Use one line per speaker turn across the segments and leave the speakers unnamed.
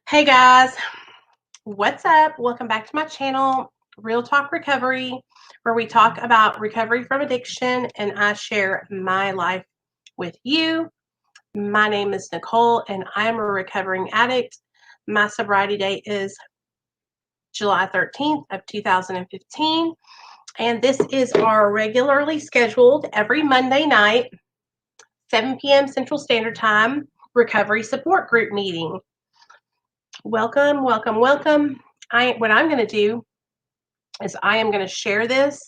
Hey guys, what's up? Welcome back to my channel, Real Talk Recovery, where we talk about recovery from addiction and I share my life with you. My name is Nicole and I'm a recovering addict. My sobriety date is July 13th of 2015, and this is our regularly scheduled every Monday night, 7 p.m. Central Standard Time, recovery support group meeting. Welcome, welcome, welcome. What I'm going to do is I am going to share this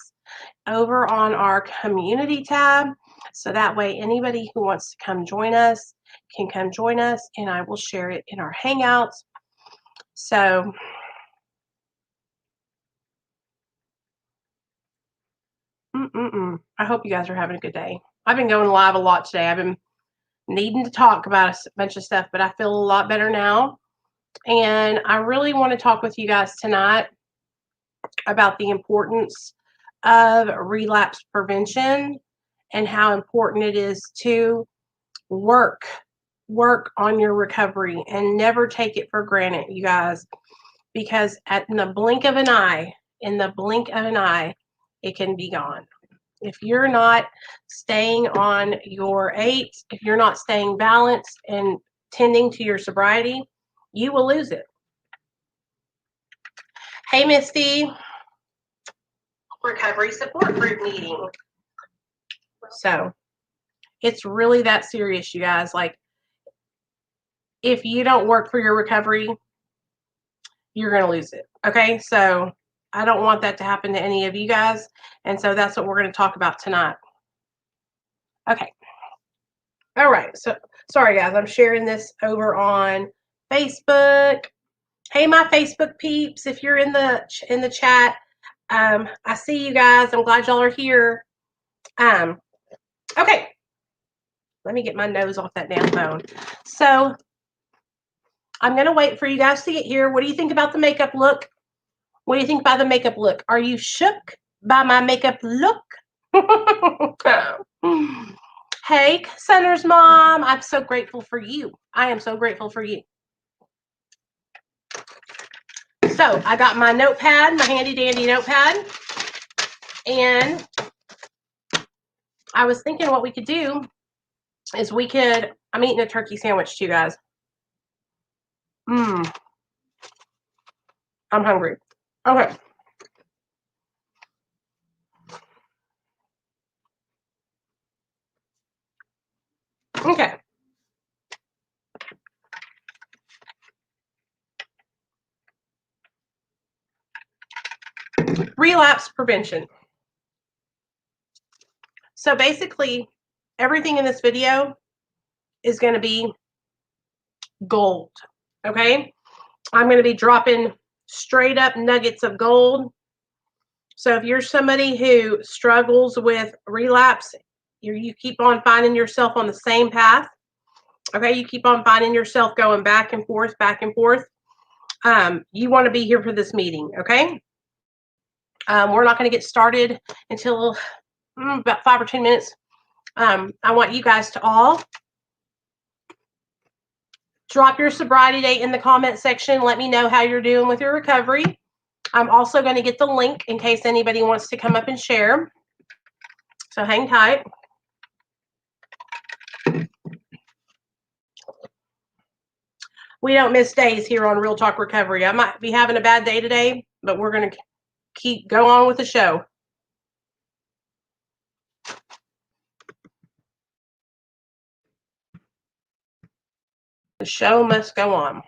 over on our community tab. So that way anybody who wants to come join us can come join us, and I will share it in our Hangouts. So I hope you guys are having a good day. I've been going live a lot today. I've been needing to talk about a bunch of stuff, but I feel a lot better now. And I really want to talk with you guys tonight about the importance of relapse prevention and how important it is to work on your recovery and never take it for granted, you guys, because in the blink of an eye, it can be gone. If you're not staying on your 8, if you're not staying balanced and tending to your sobriety, you will lose it. Hey, Misty. Recovery support group meeting. So it's really that serious, you guys. Like, if you don't work for your recovery, you're going to lose it. Okay. So I don't want that to happen to any of you guys. And so that's what we're going to talk about tonight. Okay. All right. So sorry, guys. I'm sharing this over on Facebook. Hey, my Facebook peeps, if you're in the chat, I see you guys. I'm glad y'all are here. Okay. Let me get my nose off that damn phone. So I'm going to wait for you guys to get here. What do you think about the makeup look? What do you think about the makeup look? Are you shook by my makeup look? Hey, Center's mom. I'm so grateful for you. I am so grateful for you. So I got my notepad, my handy dandy notepad. And I was thinking what we could do is I'm eating a turkey sandwich too, guys. I'm hungry. Okay. Okay. Relapse prevention. So basically, everything in this video is going to be gold. Okay. I'm going to be dropping straight up nuggets of gold. So if you're somebody who struggles with relapse, you keep on finding yourself on the same path. Okay. You keep on finding yourself going back and forth, you want to be here for this meeting. Okay. We're not going to get started until about 5 or 10 minutes. I want you guys to all drop your sobriety date in the comment section. Let me know how you're doing with your recovery. I'm also going to get the link in case anybody wants to come up and share. So hang tight. We don't miss days here on Real Talk Recovery. I might be having a bad day today, but we're going to go on with the show. The show must go on.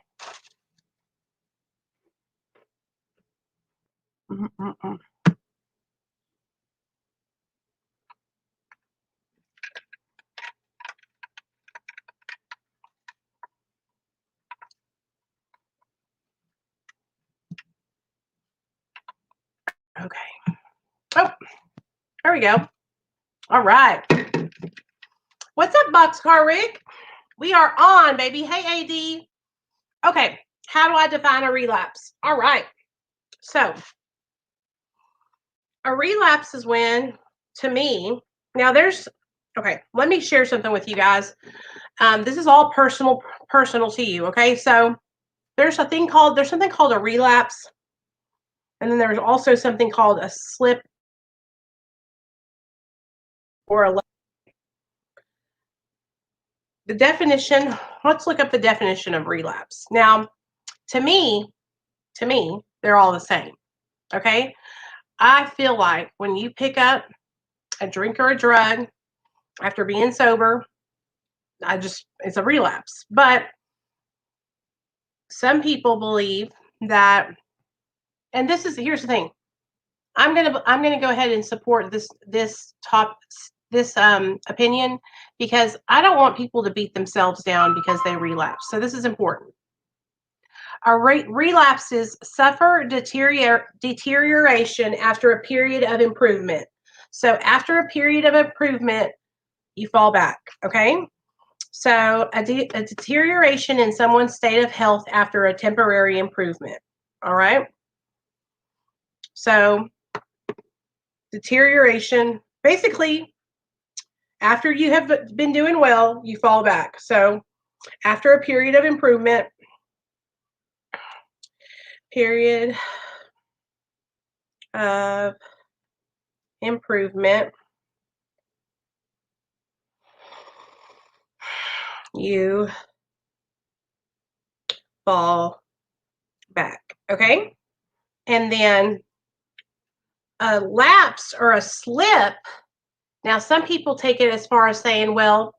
Okay. Oh, there we go. All right. What's up, Boxcar Rick? We are on, baby. Hey, AD. Okay. How do I define a relapse? All right. So a relapse is when, to me, now okay, let me share something with you guys. This is all personal to you. Okay. So there's something called a relapse, and then there's also something called a slip or a. The definition, let's look up the definition of relapse. Now, to me, they're all the same. Okay? I feel like when you pick up a drink or a drug after being sober, it's a relapse. But some people believe that, and here's the thing. I'm gonna go ahead and support this opinion, because I don't want people to beat themselves down because they relapse. So this is important. Relapses suffer deterioration after a period of improvement. So after a period of improvement, you fall back. Okay. So a deterioration in someone's state of health after a temporary improvement. All right. So deterioration, basically, after you have been doing well, you fall back. So after a period of improvement, you fall back. Okay. And then a lapse or a slip. Now, some people take it as far as saying, well,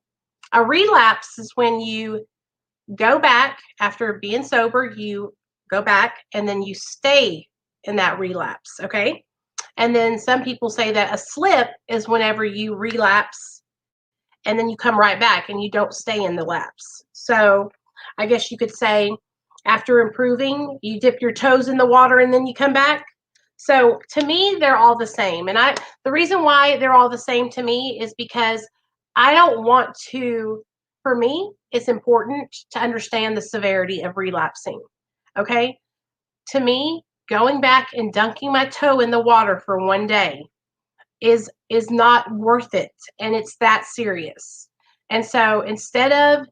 a relapse is when you go back after being sober, you go back and then you stay in that relapse. Okay. And then some people say that a slip is whenever you relapse and then you come right back and you don't stay in the lapse. So I guess you could say after improving, you dip your toes in the water and then you come back. So to me, they're all the same. And the reason why they're all the same to me is because I don't want to, for me, it's important to understand the severity of relapsing. Okay. To me, going back and dunking my toe in the water for one day is not worth it. And it's that serious. And so instead of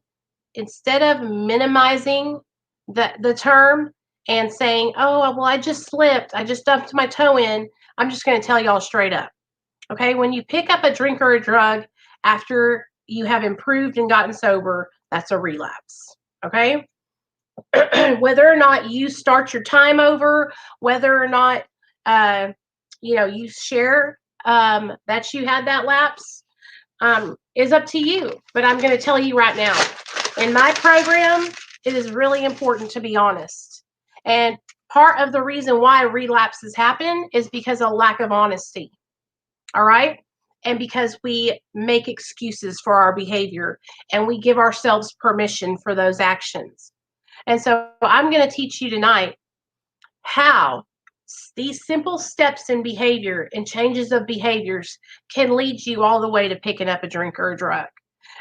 minimizing the term and saying, oh, well, I just slipped, I just dumped my toe in, I'm just going to tell y'all straight up. Okay, when you pick up a drink or a drug after you have improved and gotten sober, that's a relapse. Okay. Whether or not you start your time over, whether or not you share that you had that lapse, is up to you. But I'm going to tell you right now, in my program, it is really important to be honest. And part of the reason why relapses happen is because of lack of honesty. All right. And because we make excuses for our behavior and we give ourselves permission for those actions. And so I'm going to teach you tonight how these simple steps in behavior and changes of behaviors can lead you all the way to picking up a drink or a drug.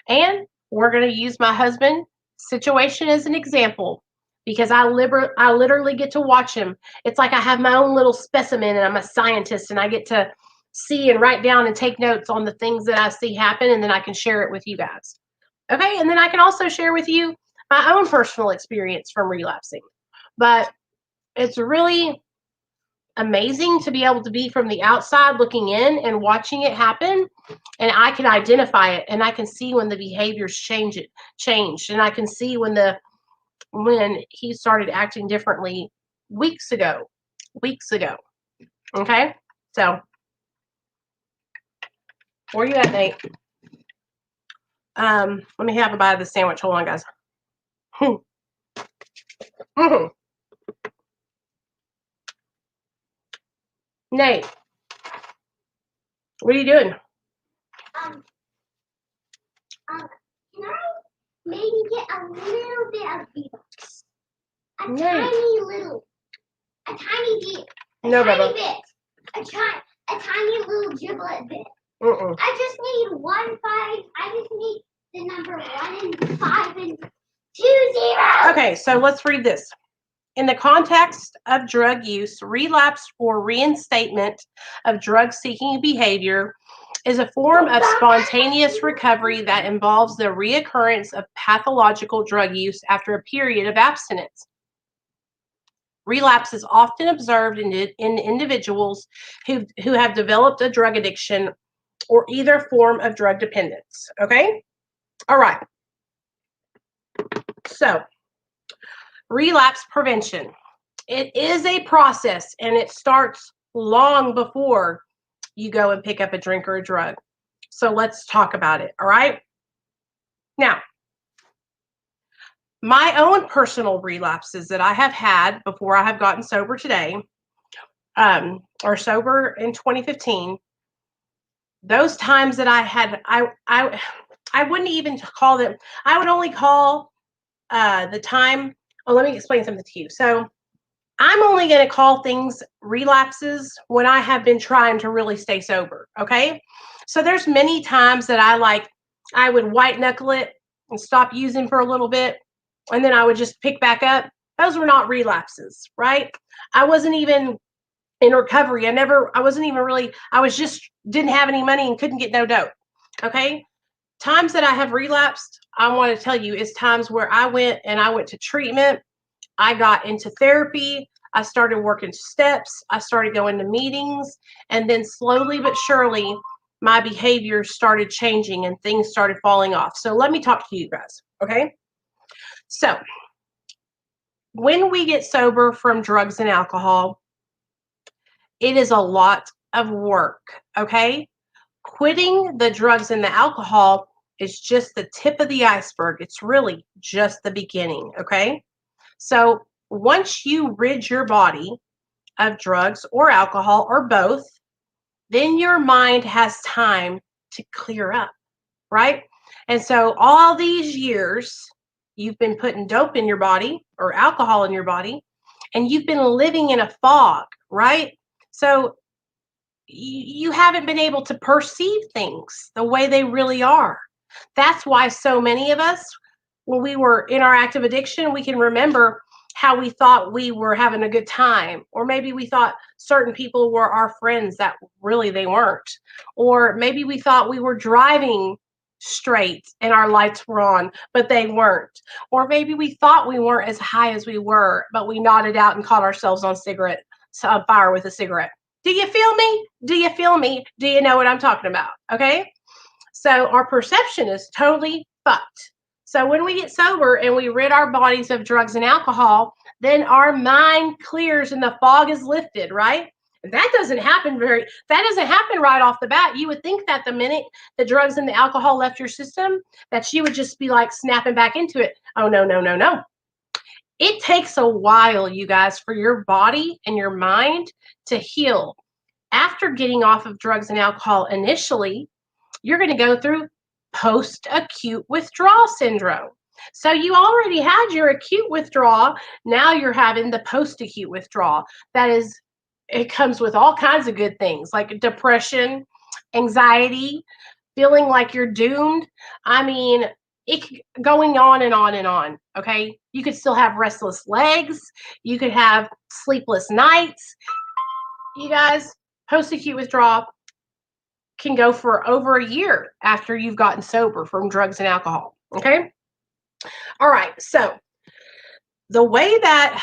And we're going to use my husband's situation as an example, because I literally get to watch him. It's like I have my own little specimen and I'm a scientist and I get to see and write down and take notes on the things that I see happen, and then I can share it with you guys. Okay, and then I can also share with you my own personal experience from relapsing. But it's really amazing to be able to be from the outside looking in and watching it happen, and I can identify it and I can see when the behaviors changed, and I can see when he started acting differently weeks ago. Okay, so where you at, Nate? Let me have a bite of the sandwich. Hold on, guys. Nate, what are you doing?
Can I maybe get a little bit of V-Bucks? A tiny bit.
No,
tiny bit. A tiny little giblet bit. I just need 1 5. I just need the number 1 and 5 and 2 zeros.
Okay, so let's read this. In the context of drug use, relapse or reinstatement of drug-seeking behavior is a form of spontaneous recovery that involves the reoccurrence of pathological drug use after a period of abstinence. Relapse is often observed in individuals who have developed a drug addiction or either form of drug dependence. Okay? All right. So, relapse prevention. It is a process, and it starts long before you go and pick up a drink or a drug. So let's talk about it. All right. Now, my own personal relapses that I have had before I have gotten sober today, or sober in 2015, those times that I had, I wouldn't even call them. I would only call the time. Oh, let me explain something to you. So I'm only going to call things relapses when I have been trying to really stay sober. Okay. So there's many times that I would white knuckle it and stop using for a little bit. And then I would just pick back up. Those were not relapses, right? I wasn't even in recovery. I wasn't even really, I was just didn't have any money and couldn't get no dope. Okay. Times that I have relapsed, I want to tell you, is times where I went to treatment. I got into therapy. I started working steps. I started going to meetings. And then slowly but surely, my behavior started changing and things started falling off. So let me talk to you guys. Okay. So when we get sober from drugs and alcohol, it is a lot of work. Okay. Quitting the drugs and the alcohol is just the tip of the iceberg. It's really just the beginning. Okay. So once you rid your body of drugs or alcohol or both, then your mind has time to clear up, right? And so all these years, you've been putting dope in your body or alcohol in your body, and you've been living in a fog, right? So you haven't been able to perceive things the way they really are. That's why so many of us, when we were in our active addiction, we can remember how we thought we were having a good time, or maybe we thought certain people were our friends that really they weren't, or maybe we thought we were driving straight and our lights were on but they weren't, or maybe we thought we weren't as high as we were but we nodded out and caught ourselves on fire with a cigarette. Do you feel me? Do you feel me? Do you know what I'm talking about? Okay, so our perception is totally fucked. So when we get sober and we rid our bodies of drugs and alcohol, then our mind clears and the fog is lifted, right? That doesn't happen right off the bat. You would think that the minute the drugs and the alcohol left your system, that you would just be like snapping back into it. Oh, no, no, no, no. It takes a while, you guys, for your body and your mind to heal. After getting off of drugs and alcohol initially, you're going to go through post-acute withdrawal syndrome. So you already had your acute withdrawal. Now you're having the post-acute withdrawal. It comes with all kinds of good things like depression, anxiety, feeling like you're doomed. I mean, it going on and on and on. Okay. You could still have restless legs. You could have sleepless nights. You guys, post-acute withdrawal can go for over a year after you've gotten sober from drugs and alcohol. Okay. All right. So the way that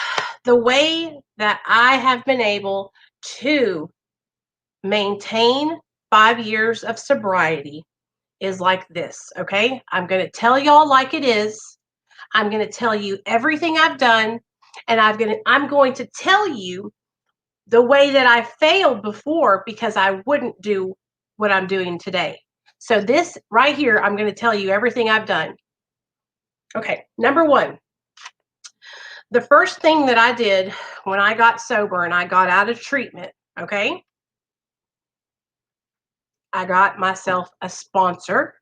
I have been able to maintain 5 years of sobriety is like this. Okay. I'm going to tell y'all like it is. I'm going to tell you everything I've done, and I'm going to tell you the way that I failed before because I wouldn't do what I'm doing today. So this right here, I'm going to tell you everything I've done. Okay, number one, the first thing that I did when I got sober and I got out of treatment, okay, I got myself a sponsor,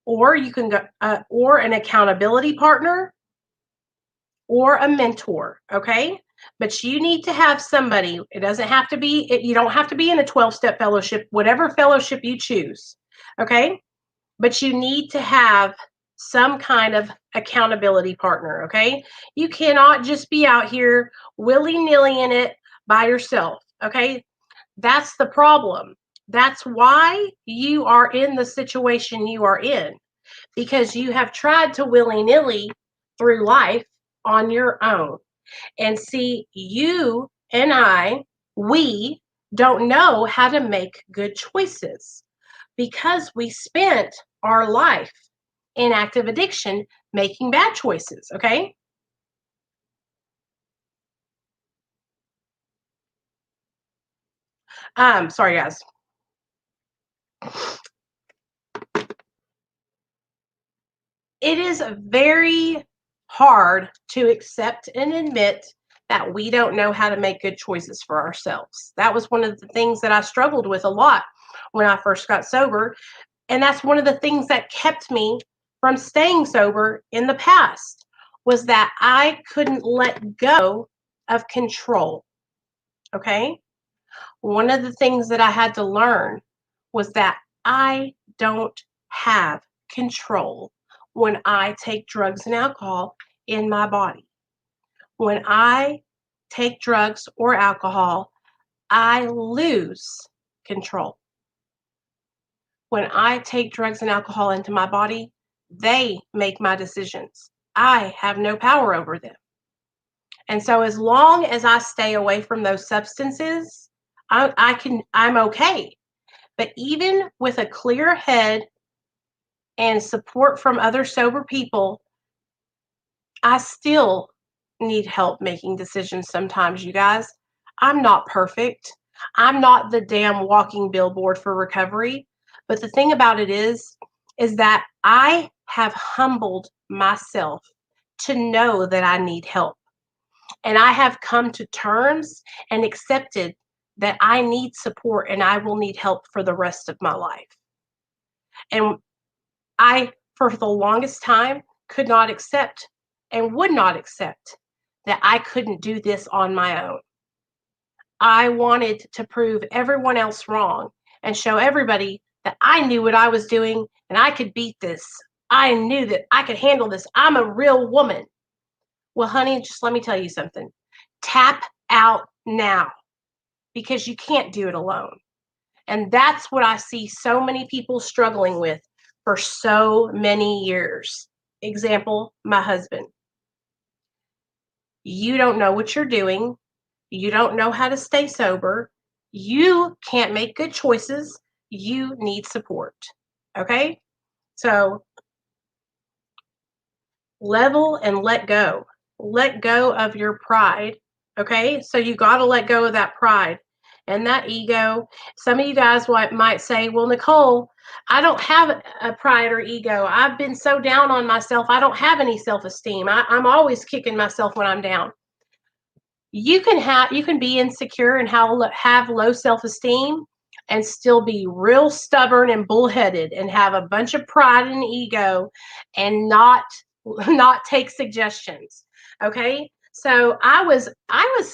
or you can go, or an accountability partner, or a mentor, okay? But you need to have somebody. It doesn't have to be, you don't have to be in a 12-step fellowship, whatever fellowship you choose, okay? But you need to have some kind of accountability partner, okay? You cannot just be out here willy-nilly in it by yourself, okay? That's the problem. That's why you are in the situation you are in, because you have tried to willy-nilly through life on your own. And see, you and we don't know how to make good choices because we spent our life in active addiction making bad choices, okay? Sorry guys. It is very hard to accept and admit that we don't know how to make good choices for ourselves. That was one of the things that I struggled with a lot when I first got sober. And that's one of the things that kept me from staying sober in the past, was that I couldn't let go of control. Okay? One of the things that I had to learn was that I don't have control when I take drugs and alcohol in my body. When I take drugs or alcohol, I lose control. When I take drugs and alcohol into my body, they make my decisions. I have no power over them. And so as long as I stay away from those substances, I'm okay. But even with a clear head and support from other sober people, I still need help making decisions sometimes, you guys. I'm not perfect. I'm not the damn walking billboard for recovery. But the thing about it is that I have humbled myself to know that I need help. And I have come to terms and accepted that I need support and I will need help for the rest of my life. And I, for the longest time, could not accept and would not accept that I couldn't do this on my own. I wanted to prove everyone else wrong and show everybody that I knew what I was doing and I could beat this. I knew that I could handle this. I'm a real woman. Well, honey, just let me tell you something. Tap out now, because you can't do it alone. And that's what I see so many people struggling with for so many years. Example, my husband. You don't know what you're doing. You don't know how to stay sober. You can't make good choices. You need support. Okay? So level and let go. Let go of your pride. Okay? So you got to let go of that pride and that ego. Some of you guys might say, well, Nicole, I don't have a pride or ego. I've been so down on myself. I don't have any self-esteem. I'm always kicking myself when I'm down. You can be insecure and have low self-esteem and still be real stubborn and bullheaded and have a bunch of pride and ego and not take suggestions. Okay? So I was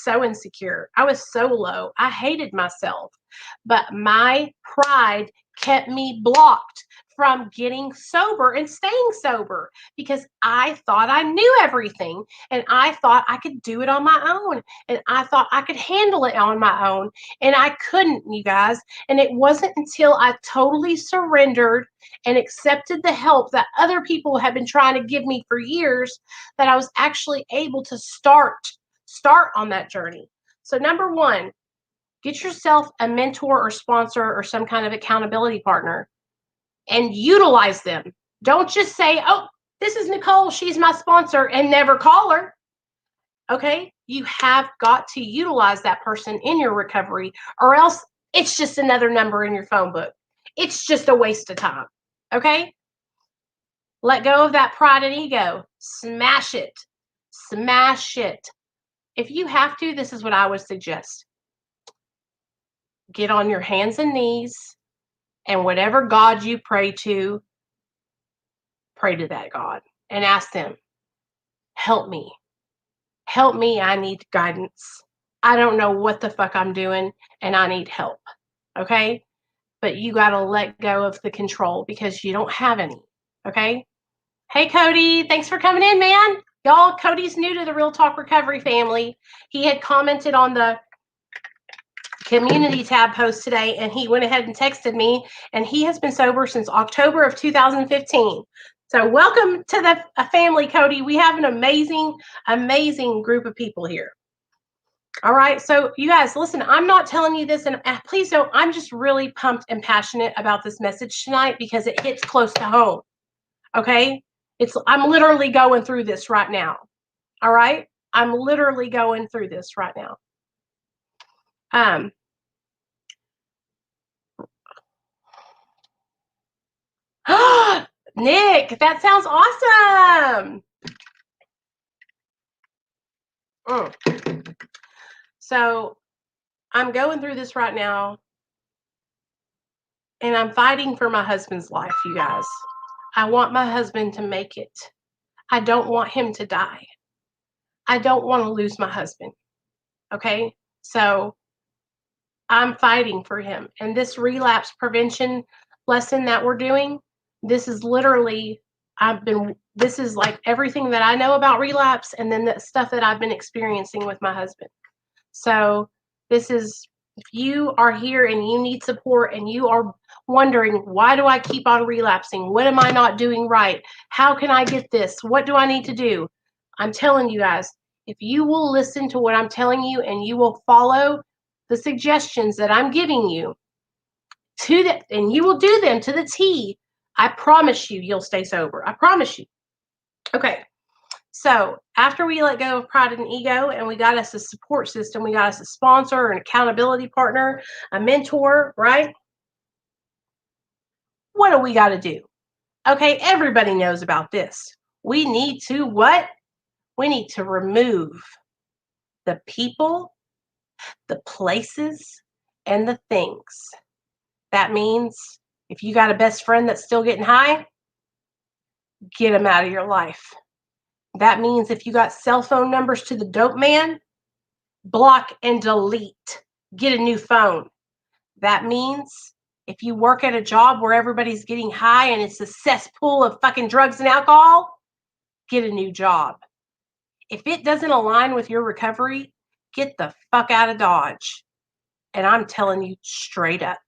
so insecure. I was so low. I hated myself. But my pride kept me blocked from getting sober and staying sober because I thought I knew everything and I thought I could do it on my own and I thought I could handle it on my own, and I couldn't, you guys. And it wasn't until I totally surrendered and accepted the help that other people had been trying to give me for years that I was actually able to start on that journey. So number one, get yourself a mentor or sponsor or some kind of accountability partner and utilize them. Don't just say, oh, this is Nicole, she's my sponsor, and never call her. Okay? You have got to utilize that person in your recovery, or else it's just another number in your phone book. It's just a waste of time. Okay? Let go of that pride and ego. Smash it. Smash it. If you have to, this is what I would suggest. Get on your hands and knees, and whatever God you pray to that God and ask them, help me. Help me. I need guidance. I don't know what the fuck I'm doing and I need help. Okay? But you got to let go of the control because you don't have any. Okay? Hey, Cody. Thanks for coming in, man. Y'all, Cody's new to the Real Talk Recovery family. He had commented on the community tab post today and he went ahead and texted me, and he has been sober since October of 2015. So welcome to the family, Cody. We have an amazing, amazing group of people here. All right. So you guys, listen, I'm not telling you this, and please don't. I'm just really pumped and passionate about this message tonight because it hits close to home. Okay. I'm literally going through this right now. All right. I'm literally going through this right now. Nick, that sounds awesome. So I'm going through this right now, and I'm fighting for my husband's life, you guys. I want my husband to make it. I don't want him to die. I don't want to lose my husband. Okay? So I'm fighting for him. And this relapse prevention lesson that we're doing, this is literally, this is like everything that I know about relapse and then the stuff that I've been experiencing with my husband. So this is, if you are here and you need support and you are wondering, why do I keep on relapsing? What am I not doing right? How can I get this? What do I need to do? I'm telling you guys, if you will listen to what I'm telling you and you will follow the suggestions that I'm giving you and you will do them to the T, I promise you'll stay sober. I promise you. Okay. So after we let go of pride and ego and we got us a support system, we got us a sponsor, an accountability partner, a mentor, right? What do we got to do? Okay, everybody knows about this. We need to what? We need to remove the people, the places, and the things. That means if you got a best friend that's still getting high, get them out of your life. That means if you got cell phone numbers to the dope man, block and delete. Get a new phone. That means if you work at a job where everybody's getting high and it's a cesspool of fucking drugs and alcohol, get a new job. If it doesn't align with your recovery, get the fuck out of Dodge. And I'm telling you straight up,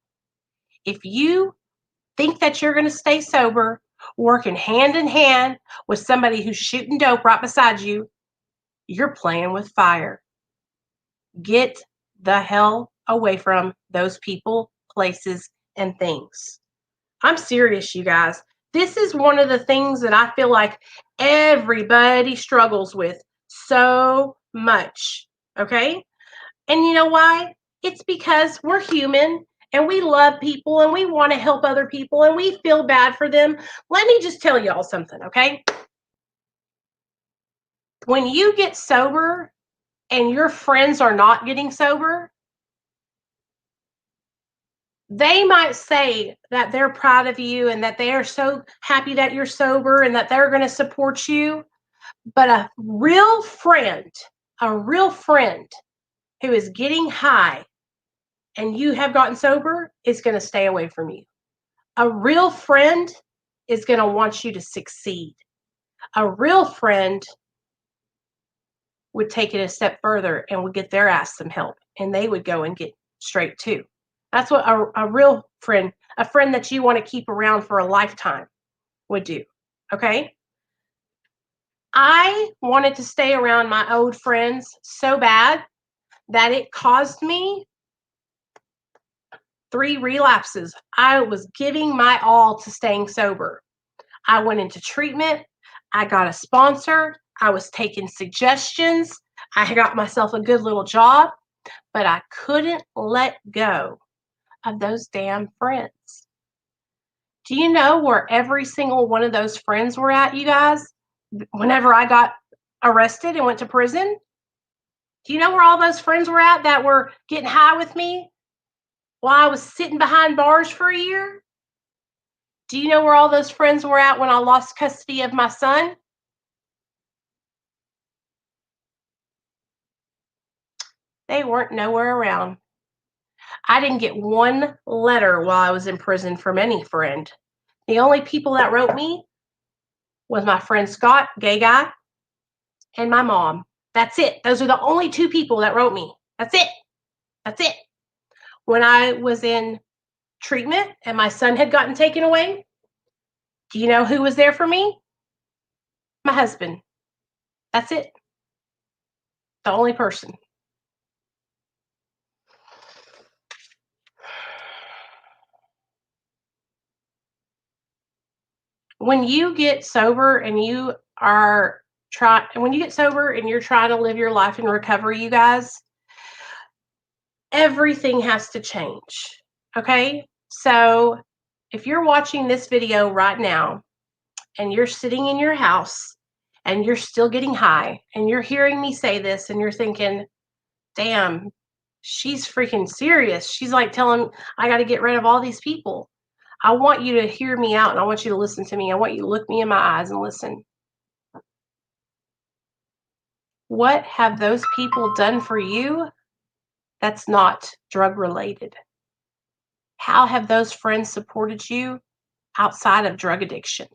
if you think that you're going to stay sober, working hand in hand with somebody who's shooting dope right beside you, you're playing with fire. Get the hell away from those people, places, and things. I'm serious, you guys. This is one of the things that I feel like everybody struggles with so much. Okay? And you know why? It's because we're human and we love people and we want to help other people and we feel bad for them. Let me just tell y'all something, okay? When you get sober and your friends are not getting sober, they might say that they're proud of you and that they are so happy that you're sober and that they're going to support you. But a real friend who is getting high and you have gotten sober is going to stay away from you. A real friend is going to want you to succeed. A real friend would take it a step further and would get their ass some help and they would go and get straight too. That's what a real friend, a friend that you want to keep around for a lifetime would do. Okay? I wanted to stay around my old friends so bad that it caused me 3 relapses. I was giving my all to staying sober. I went into treatment. I got a sponsor. I was taking suggestions. I got myself a good little job, but I couldn't let go of those damn friends. Do you know where every single one of those friends were at, you guys? Whenever I got arrested and went to prison? Do you know where all those friends were at that were getting high with me while I was sitting behind bars for a year? Do you know where all those friends were at when I lost custody of my son? They weren't nowhere around. I didn't get one letter while I was in prison from any friend. The only people that wrote me was my friend Scott, gay guy, and my mom. That's it. Those are the only 2 people that wrote me. That's it. That's it. When I was in treatment and my son had gotten taken away, Do you know who was there for me? My husband. That's it. The only person. When you get sober and you're trying to live your life in recovery, you guys, everything has to change. Okay? So if you're watching this video right now and you're sitting in your house and you're still getting high and you're hearing me say this and you're thinking, damn, she's freaking serious. She's like telling I got to get rid of all these people. I want you to hear me out and I want you to listen to me. I want you to look me in my eyes and listen. What have those people done for you that's not drug related? How have those friends supported you outside of drug addiction?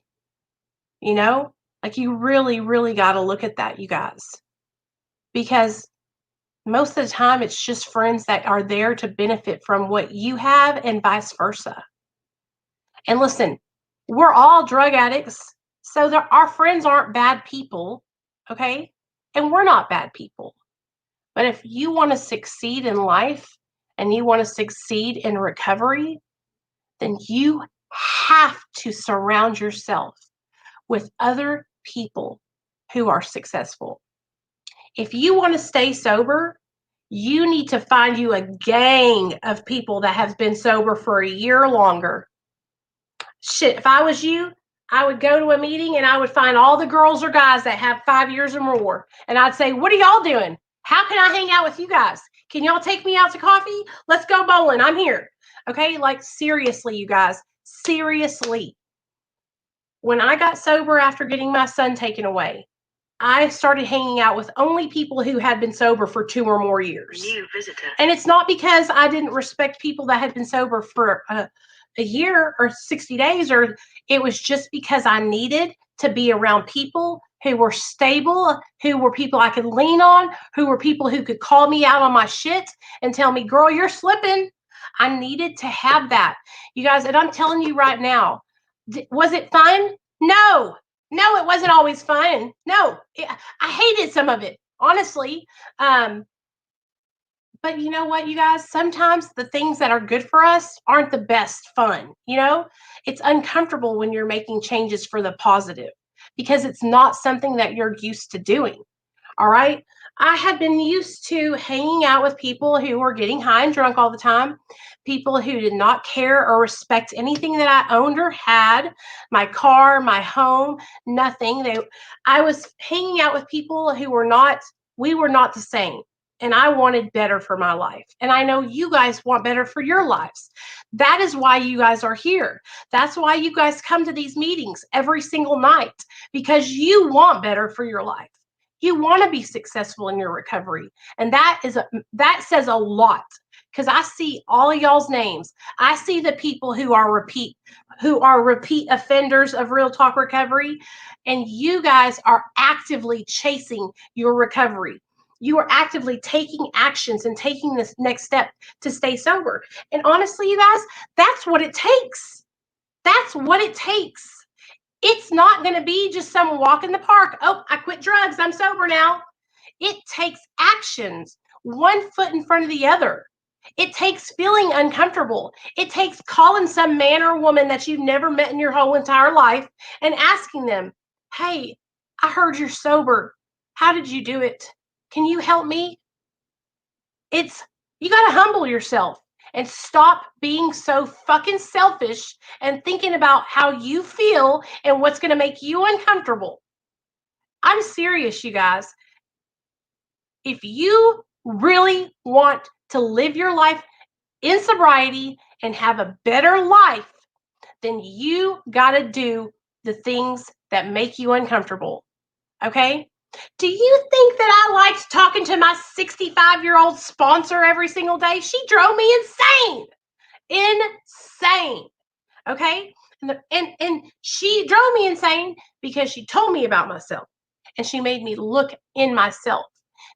You know, like you really, really got to look at that, you guys, because most of the time it's just friends that are there to benefit from what you have and vice versa. And listen, we're all drug addicts, so our friends aren't bad people, okay? And we're not bad people. But if you want to succeed in life and you want to succeed in recovery, then you have to surround yourself with other people who are successful. If you want to stay sober, you need to find you a gang of people that have been sober for a year or longer. Shit, if I was you, I would go to a meeting and I would find all the girls or guys that have 5 years or more. And I'd say, what are y'all doing? How can I hang out with you guys? Can y'all take me out to coffee? Let's go bowling. I'm here. Okay, like seriously, you guys, seriously. When I got sober after getting my son taken away, I started hanging out with only people who had been sober for 2 or more years. New visitor. And it's not because I didn't respect people that had been sober for a year or 60 days, or it was just because I needed to be around people who were stable, who were people I could lean on, who were people who could call me out on my shit and tell me, girl, you're slipping. I needed to have that. You guys, and I'm telling you right now, was it fun? No. No, it wasn't always fun. No, I hated some of it, honestly. But you know what, you guys? Sometimes the things that are good for us aren't the best fun. You know, it's uncomfortable when you're making changes for the positive because it's not something that you're used to doing. All right. I had been used to hanging out with people who were getting high and drunk all the time, people who did not care or respect anything that I owned or had, my car, my home, nothing. I was hanging out with people who we were not the same. And I wanted better for my life. And I know you guys want better for your lives. That is why you guys are here. That's why you guys come to these meetings every single night, because you want better for your life. You want to be successful in your recovery. And that says a lot, because I see all of y'all's names. I see the people who are repeat offenders of Real Talk Recovery, and you guys are actively chasing your recovery. You are actively taking actions and taking this next step to stay sober. And honestly, you guys, that's what it takes. That's what it takes. It's not going to be just some walk in the park. Oh, I quit drugs. I'm sober now. It takes actions, one foot in front of the other. It takes feeling uncomfortable. It takes calling some man or woman that you've never met in your whole entire life and asking them, hey, I heard you're sober. How did you do it? Can you help me? You got to humble yourself and stop being so fucking selfish and thinking about how you feel and what's going to make you uncomfortable. I'm serious, you guys. If you really want to live your life in sobriety and have a better life, then you got to do the things that make you uncomfortable. Okay? Do you think that I liked talking to my 65-year-old sponsor every single day? She drove me insane. Insane. Okay? And she drove me insane because she told me about myself. And she made me look in myself.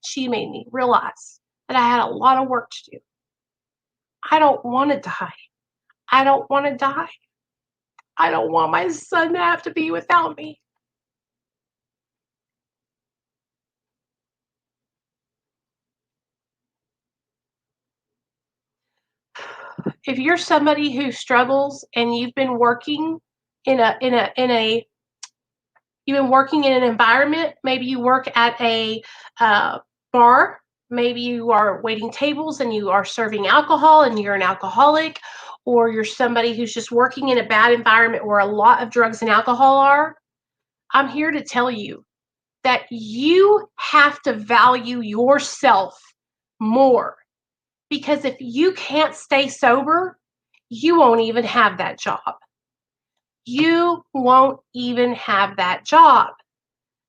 She made me realize that I had a lot of work to do. I don't want to die. I don't want to die. I don't want my son to have to be without me. If you're somebody who struggles and you've been working in an environment, maybe you work at a bar, maybe you are waiting tables and you are serving alcohol and you're an alcoholic, or you're somebody who's just working in a bad environment where a lot of drugs and alcohol are, I'm here to tell you that you have to value yourself more. Because if you can't stay sober, you won't even have that job. You won't even have that job.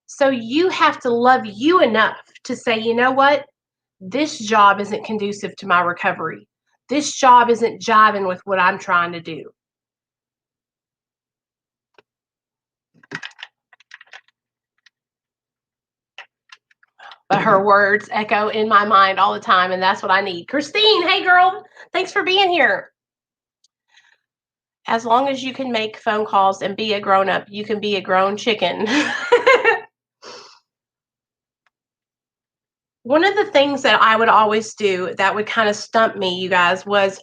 So you have to love you enough to say, you know what? This job isn't conducive to my recovery. This job isn't jiving with what I'm trying to do. But her words echo in my mind all the time, and that's what I need. Christine, hey girl, thanks for being here. As long as you can make phone calls and be a grown-up, you can be a grown chicken. One of the things that I would always do that would kind of stump me, you guys, was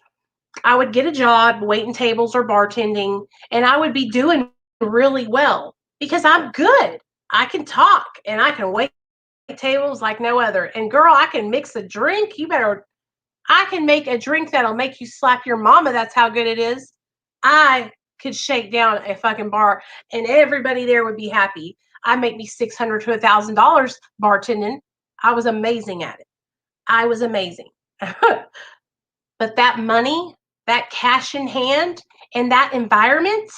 I would get a job waiting tables or bartending, and I would be doing really well because I'm good. I can talk and I can wait tables like no other. And girl, I can mix a drink. I can make a drink that'll make you slap your mama. That's how good it is. I could shake down a fucking bar and everybody there would be happy. I make me $600 to $1,000 bartending. I was amazing at it. I was amazing. But that money, that cash in hand, and that environment,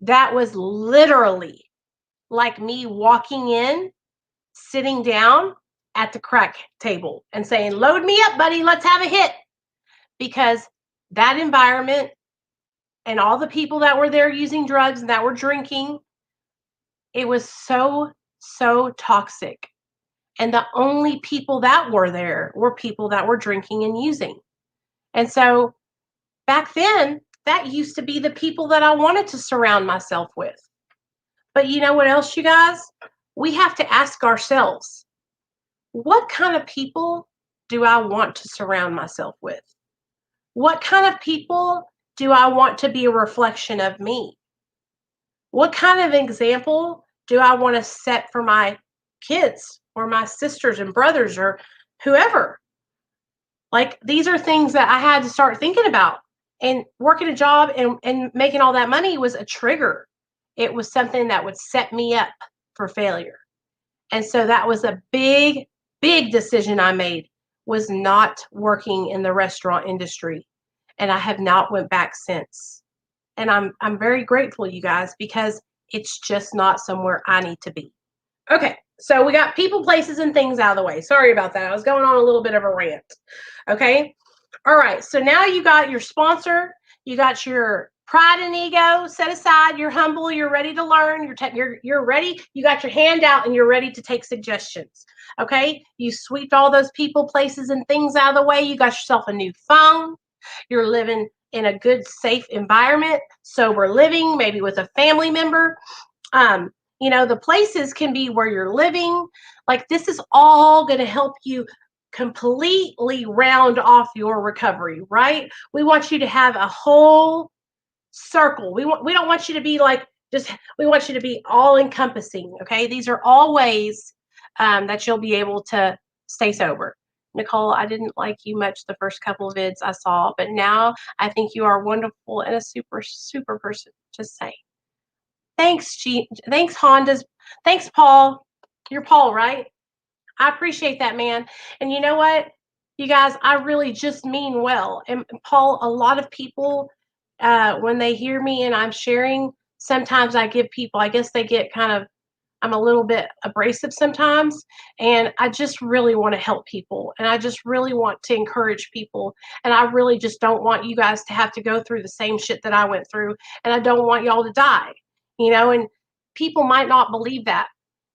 that was literally like me walking in, sitting down at the crack table and saying, load me up, buddy, let's have a hit. Because that environment and all the people that were there using drugs and that were drinking, it was so, so toxic. And the only people that were there were people that were drinking and using. And so back then, that used to be the people that I wanted to surround myself with. But you know what else, you guys? We have to ask ourselves, what kind of people do I want to surround myself with? What kind of people do I want to be a reflection of me? What kind of example do I want to set for my kids or my sisters and brothers or whoever? Like, these are things that I had to start thinking about. And working a job and making all that money was a trigger. It was something that would set me up for failure. And so that was a big, big decision I made, was not working in the restaurant industry. And I have not went back since. And I'm very grateful, you guys, because it's just not somewhere I need to be. Okay, so we got people, places, and things out of the way. Sorry about that. I was going on a little bit of a rant. Okay. All right. So now you got your sponsor. You got your pride and ego set aside. You're humble. You're ready to learn. You're ready. You got your hand out and you're ready to take suggestions. Okay. You sweeped all those people, places, and things out of the way. You got yourself a new phone. You're living in a good, safe environment, sober living, maybe with a family member. The places can be where you're living. Like, this is all going to help you completely round off your recovery, right? We want you to have a whole circle. We don't want you to be like we want you to be all encompassing. Okay, these are all ways that you'll be able to stay sober. Nicole, I didn't like you much the first couple of vids I saw, but now I think you are wonderful and a super, super person to say. Thanks, thanks, Hondas. Thanks, Paul. You're Paul, right? I appreciate that, man. And you know what, you guys, I really just mean well. And Paul, a lot of people, when they hear me and I'm sharing, sometimes I give people, I guess they get kind of, I'm a little bit abrasive sometimes. And I just really want to help people. And I just really want to encourage people. And I really just don't want you guys to have to go through the same shit that I went through. And I don't want y'all to die, and people might not believe that.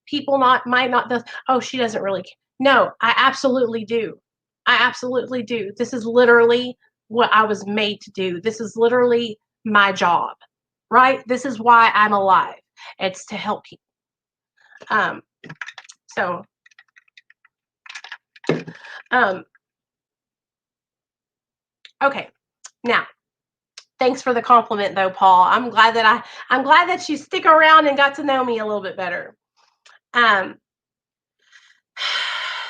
People might not, oh, she doesn't really care. No, I absolutely do. I absolutely do. This is literally what I was made to do. This is literally my job. right? This is why I'm alive. It's to help people. Okay. Now, thanks for the compliment though, Paul. I'm glad that you stick around and got to know me a little bit better.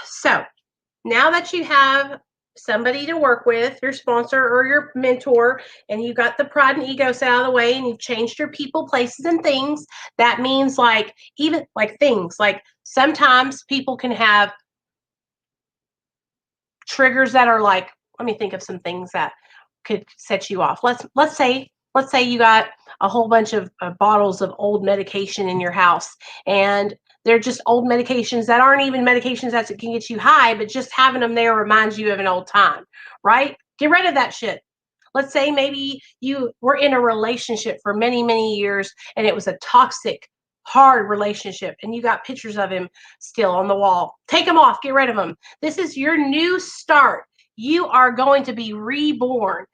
So now that you have somebody to work with, your sponsor or your mentor, and you got the pride and ego set out of the way, and you've changed your people, places, and things, that means like even like things like sometimes people can have triggers that are like, let me think of some things that could set you off. Let's say you got a whole bunch of bottles of old medication in your house, and they're just old medications that aren't even medications that can get you high, but just having them there reminds you of an old time, right? Get rid of that shit. Let's say maybe you were in a relationship for many, many years, and it was a toxic, hard relationship, and you got pictures of him still on the wall. Take them off, get rid of them. This is your new start. You are going to be reborn.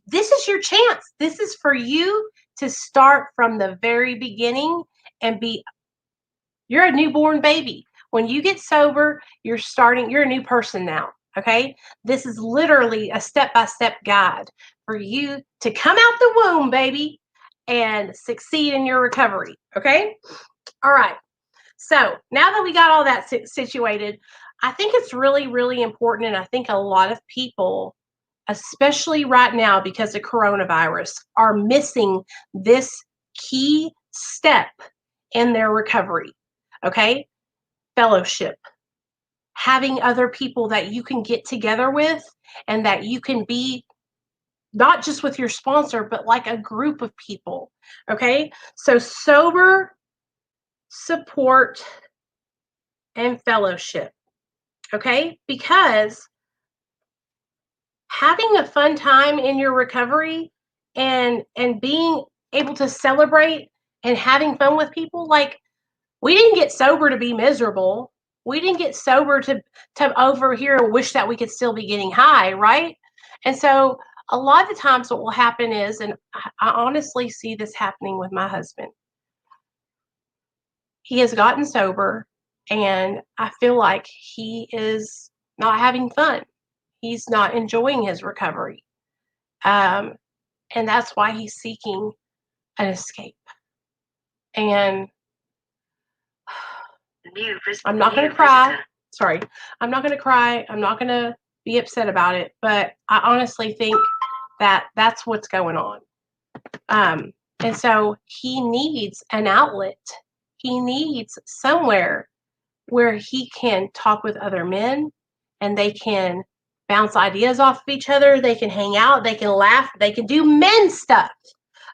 This is your chance. This is for you to start from the very beginning and you're a newborn baby. When you get sober, you're a new person now. Okay. This is literally a step-by-step guide for you to come out the womb, baby, and succeed in your recovery. Okay. All right. So now that we got all that situated, I think it's really, really important. And I think a lot of people, especially right now because of coronavirus, are missing this key step in their recovery. Okay. Fellowship. Having other people that you can get together with and that you can be not just with your sponsor, but like a group of people. Okay. So sober, support, and fellowship. Okay. Because having a fun time in your recovery and being able to celebrate and having fun with people, like, we didn't get sober to be miserable. We didn't get sober to over here and wish that we could still be getting high, right? And so a lot of the times what will happen is, and I honestly see this happening with my husband, he has gotten sober and I feel like he is not having fun. He's not enjoying his recovery. And that's why he's seeking an escape. And I'm not going to cry. Sorry. I'm not going to cry. I'm not going to be upset about it. But I honestly think that that's what's going on. And so he needs an outlet. He needs somewhere where he can talk with other men and they can bounce ideas off of each other. They can hang out. They can laugh. They can do men stuff.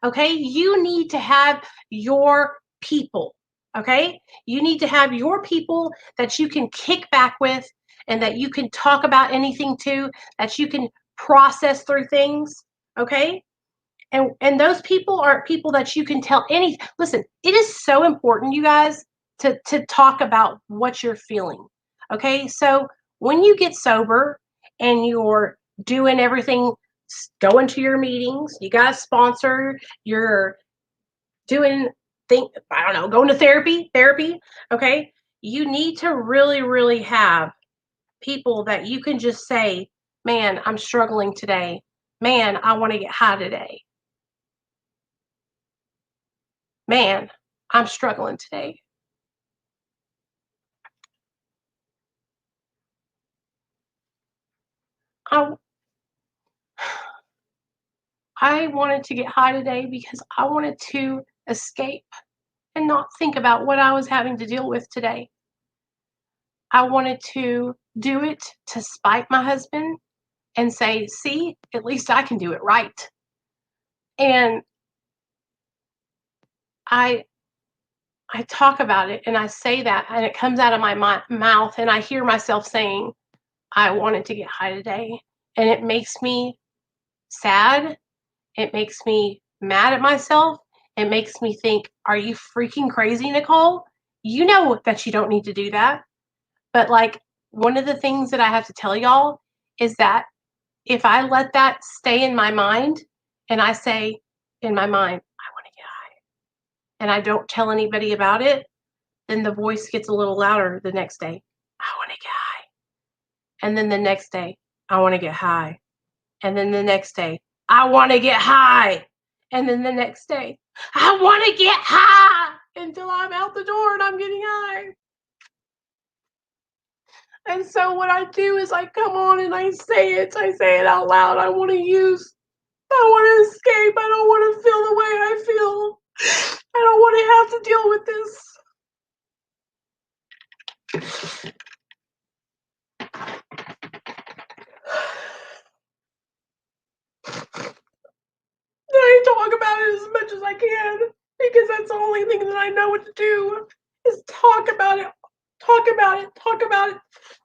Okay. You need to have your people. Okay. You need to have your people that you can kick back with and that you can talk about anything to, that you can process through things. Okay. And those people are people that you can tell anything. Listen, it is so important, you guys, to talk about what you're feeling. Okay. So when you get sober and you're doing everything, going to your meetings, you got a sponsor, you're doing I don't know, going to therapy. Okay. You need to really, really have people that you can just say, man, I'm struggling today. Man, I want to get high today. Man, I'm struggling today. I wanted to get high today because I wanted to escape and not think about what I was having to deal with today. I wanted to do it to spite my husband and say, see, at least I can do it right. And I talk about it and I say that and it comes out of my mouth and I hear myself saying, I wanted to get high today. And it makes me sad. It makes me mad at myself. It makes me think, are you freaking crazy, Nicole? You know that you don't need to do that. But like, one of the things that I have to tell y'all is that if I let that stay in my mind and I say in my mind, I want to get and I don't tell anybody about it, then the voice gets a little louder the next day. I want to get high. And then the next day, I want to get high. And then the next day, I want to get high. And then the next day, I want to get high until I'm out the door and I'm getting high. And so what I do is I come on and I say it out loud. I want to escape. I don't want to feel the way I feel. I don't want to have to deal with this. I talk about it as much as I can because that's the only thing that I know what to do is talk about it.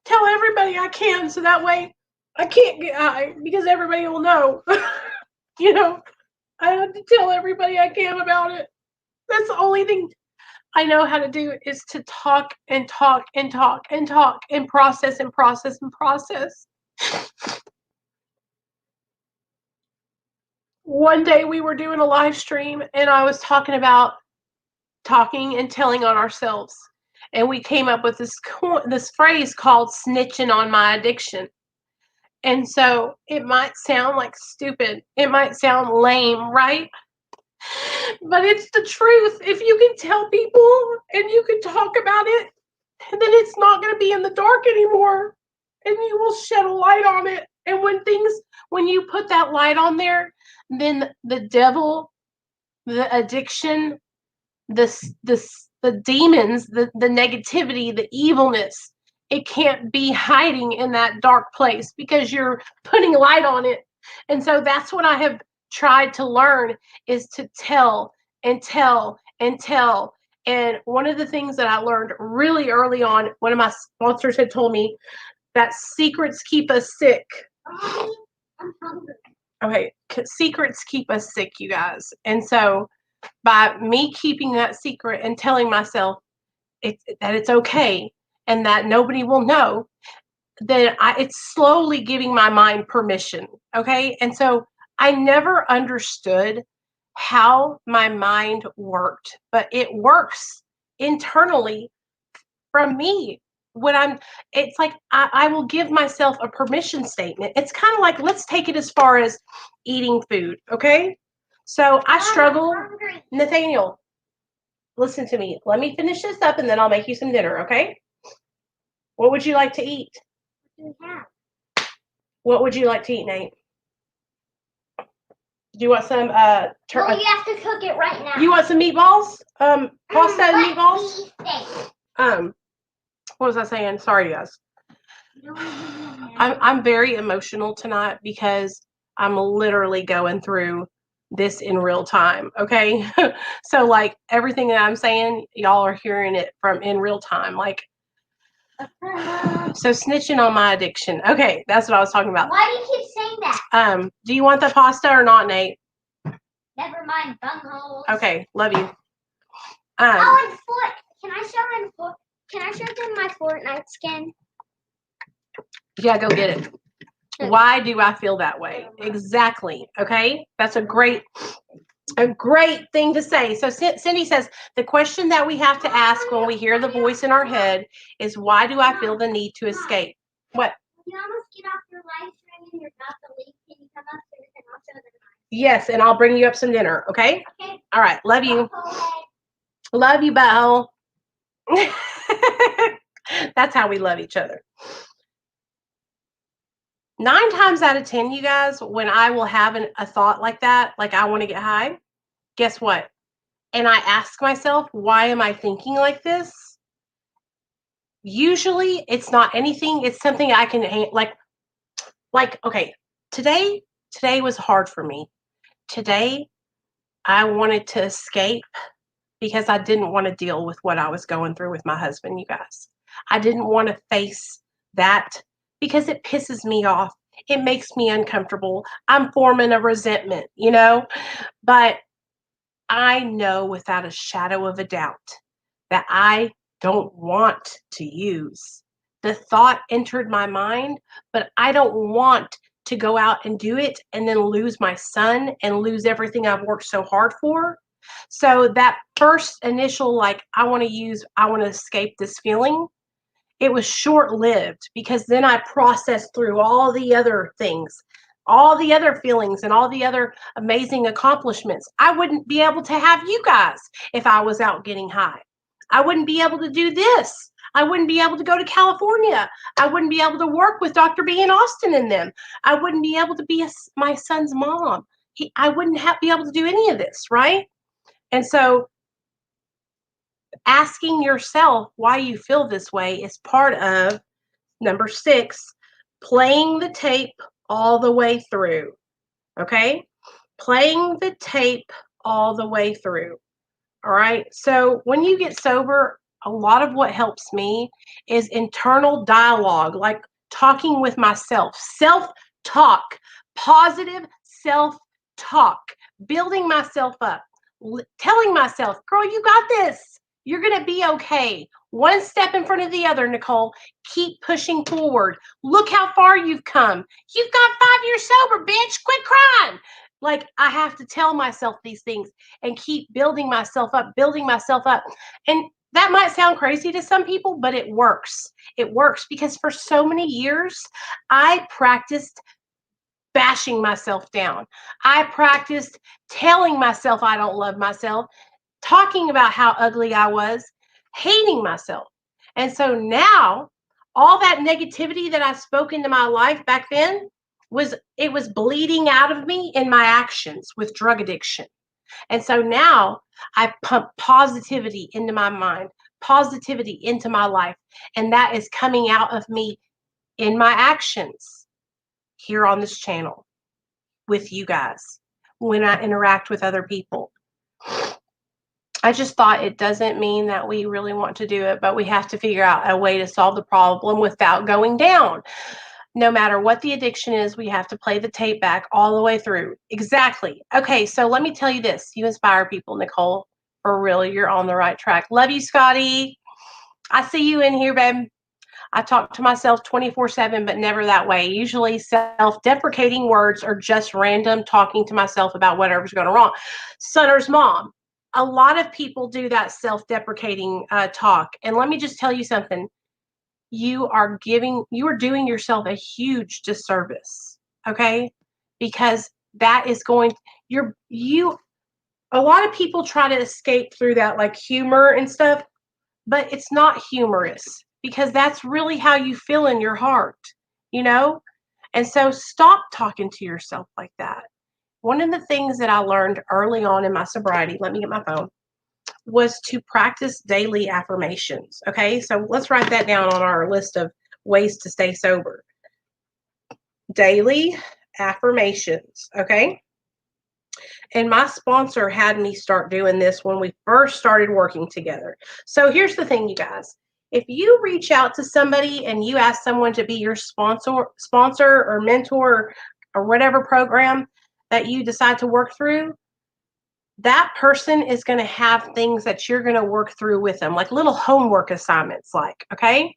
Tell everybody I can so that way I can't get high because everybody will know. You know, I have to tell everybody I can about it. That's the only thing I know how to do is to talk and talk and talk and talk and process and process and process. One day we were doing a live stream and I was talking about talking and telling on ourselves. And we came up with this phrase called snitching on my addiction. And so it might sound like stupid. It might sound lame, right? But it's the truth. If you can tell people and you can talk about it, then it's not going to be in the dark anymore. And you will shed a light on it. And when you put that light on there, then the devil, the addiction, the demons, the negativity, the evilness, it can't be hiding in that dark place because you're putting light on it. And so that's what I have tried to learn is to tell and tell and tell. And one of the things that I learned really early on, one of my sponsors had told me that secrets keep us sick.
I'm hungry.
Okay, secrets keep us sick, you guys. And so by me keeping that secret and telling myself that it's okay and that nobody will know, then it's slowly giving my mind permission. Okay. And so I never understood how my mind worked, but it works internally from me. It's like I will give myself a permission statement. It's kind of like, let's take it as far as eating food. Okay. So I struggle. Nathaniel, listen to me. Let me finish this up and then I'll make you some dinner, okay? What would you like to eat? What would you like to eat, Nate? Do you want some
you have to cook it right now.
You want some meatballs? Pasta and meatballs? What was I saying? Sorry, guys. I'm very emotional tonight because I'm literally going through this in real time. Okay. So like everything that I'm saying, y'all are hearing it from in real time. Like, so snitching on my addiction. Okay. That's what I was talking about.
Why do you keep saying that?
Do you want the pasta or not, Nate?
Never mind, bungholes.
Okay. Love you.
And can I show them my Fortnite skin?
Yeah, go get it. Why do I feel that way? Exactly. Okay. That's a great thing to say. So Cindy says, the question that we have to ask when we hear the voice in our head is, why do I feel the need to escape? What?
You almost get off your live stream and you're about to leave. Can you come upstairs and I'll show them?
Yes, and I'll bring you up some dinner. Okay?
Okay.
All right. Love you. Love you, Belle. That's how we love each other. 9 times out of 10, you guys, when I will have a thought like that, like I want to get high, guess what? And I ask myself, why am I thinking like this? Usually it's not anything. It's something I can like, okay, today was hard for me. Today, I wanted to escape because I didn't want to deal with what I was going through with my husband, you guys. I didn't want to face that because it pisses me off. It makes me uncomfortable. I'm forming a resentment, you know? But I know without a shadow of a doubt that I don't want to use. The thought entered my mind, but I don't want to go out and do it and then lose my son and lose everything I've worked so hard for. So that first initial, like, I want to escape this feeling, it was short-lived, because then I processed through all the other things, all the other feelings, and all the other amazing accomplishments. I wouldn't be able to have you guys if I was out getting high. I wouldn't be able to do this. I wouldn't be able to go to California. I wouldn't be able to work with Dr. B and Austin and them. I wouldn't be able to be my son's mom. I wouldn't be able to do any of this, right? And so asking yourself why you feel this way is part of number 6, playing the tape all the way through. Okay? Playing the tape all the way through. All right? So when you get sober, a lot of what helps me is internal dialogue, like talking with myself, self-talk, positive self-talk, building myself up, telling myself, girl, you got this. You're going to be okay. One step in front of the other, Nicole. Keep pushing forward. Look how far you've come. You've got 5 years sober, bitch. Quit crying. Like, I have to tell myself these things and keep building myself up. And that might sound crazy to some people, but it works. It works because for so many years, I practiced bashing myself down. I practiced telling myself I don't love myself, talking about how ugly I was, hating myself. And so now, all that negativity that I spoke into my life back then was bleeding out of me in my actions with drug addiction. And so now I pump positivity into my mind, positivity into my life, and that is coming out of me in my actions here on this channel with you guys when I interact with other people. I just thought it doesn't mean that we really want to do it, but we have to figure out a way to solve the problem without going down. No matter what the addiction is, we have to play the tape back all the way through. Exactly. Okay, so let me tell you this. You inspire people, Nicole. For real, you're on the right track. Love you, Scotty. I see you in here, babe. I talk to myself 24/7, but never that way. Usually self-deprecating words or just random talking to myself about whatever's going wrong. Sunner's mom. A lot of people do that self-deprecating talk. And let me just tell you something. You are doing yourself a huge disservice. Okay? Because that is a lot of people try to escape through that, like humor and stuff, but it's not humorous because that's really how you feel in your heart, you know? And so stop talking to yourself like that. One of the things that I learned early on in my sobriety, let me get my phone, was to practice daily affirmations. Okay, so let's write that down on our list of ways to stay sober. Daily affirmations. Okay. And my sponsor had me start doing this when we first started working together. So here's the thing, you guys. If you reach out to somebody and you ask someone to be your sponsor or mentor or whatever program that you decide to work through, that person is going to have things that you're going to work through with them, like little homework assignments, like, okay?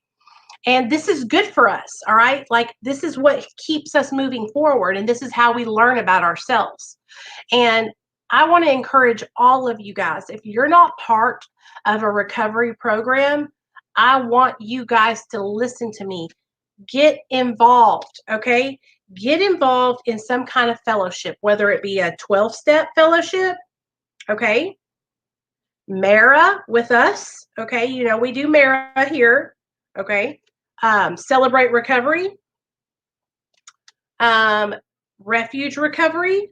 And this is good for us, all right? Like, this is what keeps us moving forward, and this is how we learn about ourselves. And I want to encourage all of you guys, if you're not part of a recovery program, I want you guys to listen to me. Get involved, okay? Get involved in some kind of fellowship, whether it be a 12-step fellowship, okay? Mara with us, okay? You know, we do Mara here, okay? Celebrate Recovery, Refuge Recovery,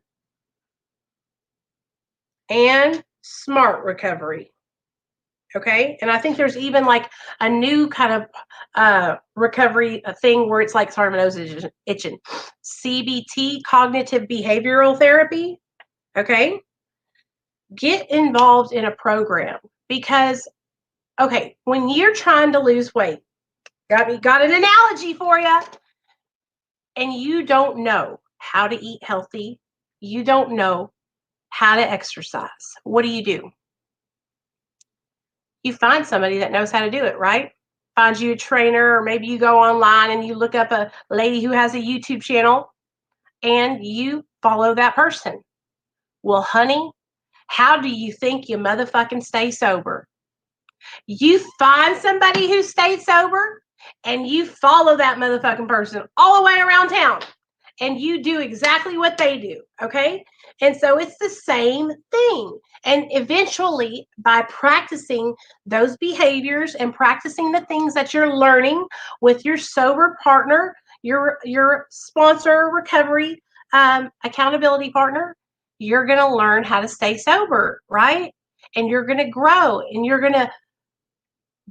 and Smart Recovery. Okay. And I think there's even like a new kind of recovery thing where it's like, sorry, my nose is itching. CBT, cognitive behavioral therapy. Okay. Get involved in a program because, okay, when you're trying to lose weight, got an analogy for you, and you don't know how to eat healthy, you don't know how to exercise, what do? You find somebody that knows how to do it, right? Find you a trainer, or maybe you go online and you look up a lady who has a YouTube channel and you follow that person. Well, honey, How do you think you motherfucking stay sober? You find somebody who stays sober and you follow that motherfucking person all the way around town and you do exactly what they do. Okay. And so it's the same thing. And eventually, by practicing those behaviors and practicing the things that you're learning with your sober partner, your sponsor recovery accountability partner, you're going to learn how to stay sober, right? And you're going to grow and you're going to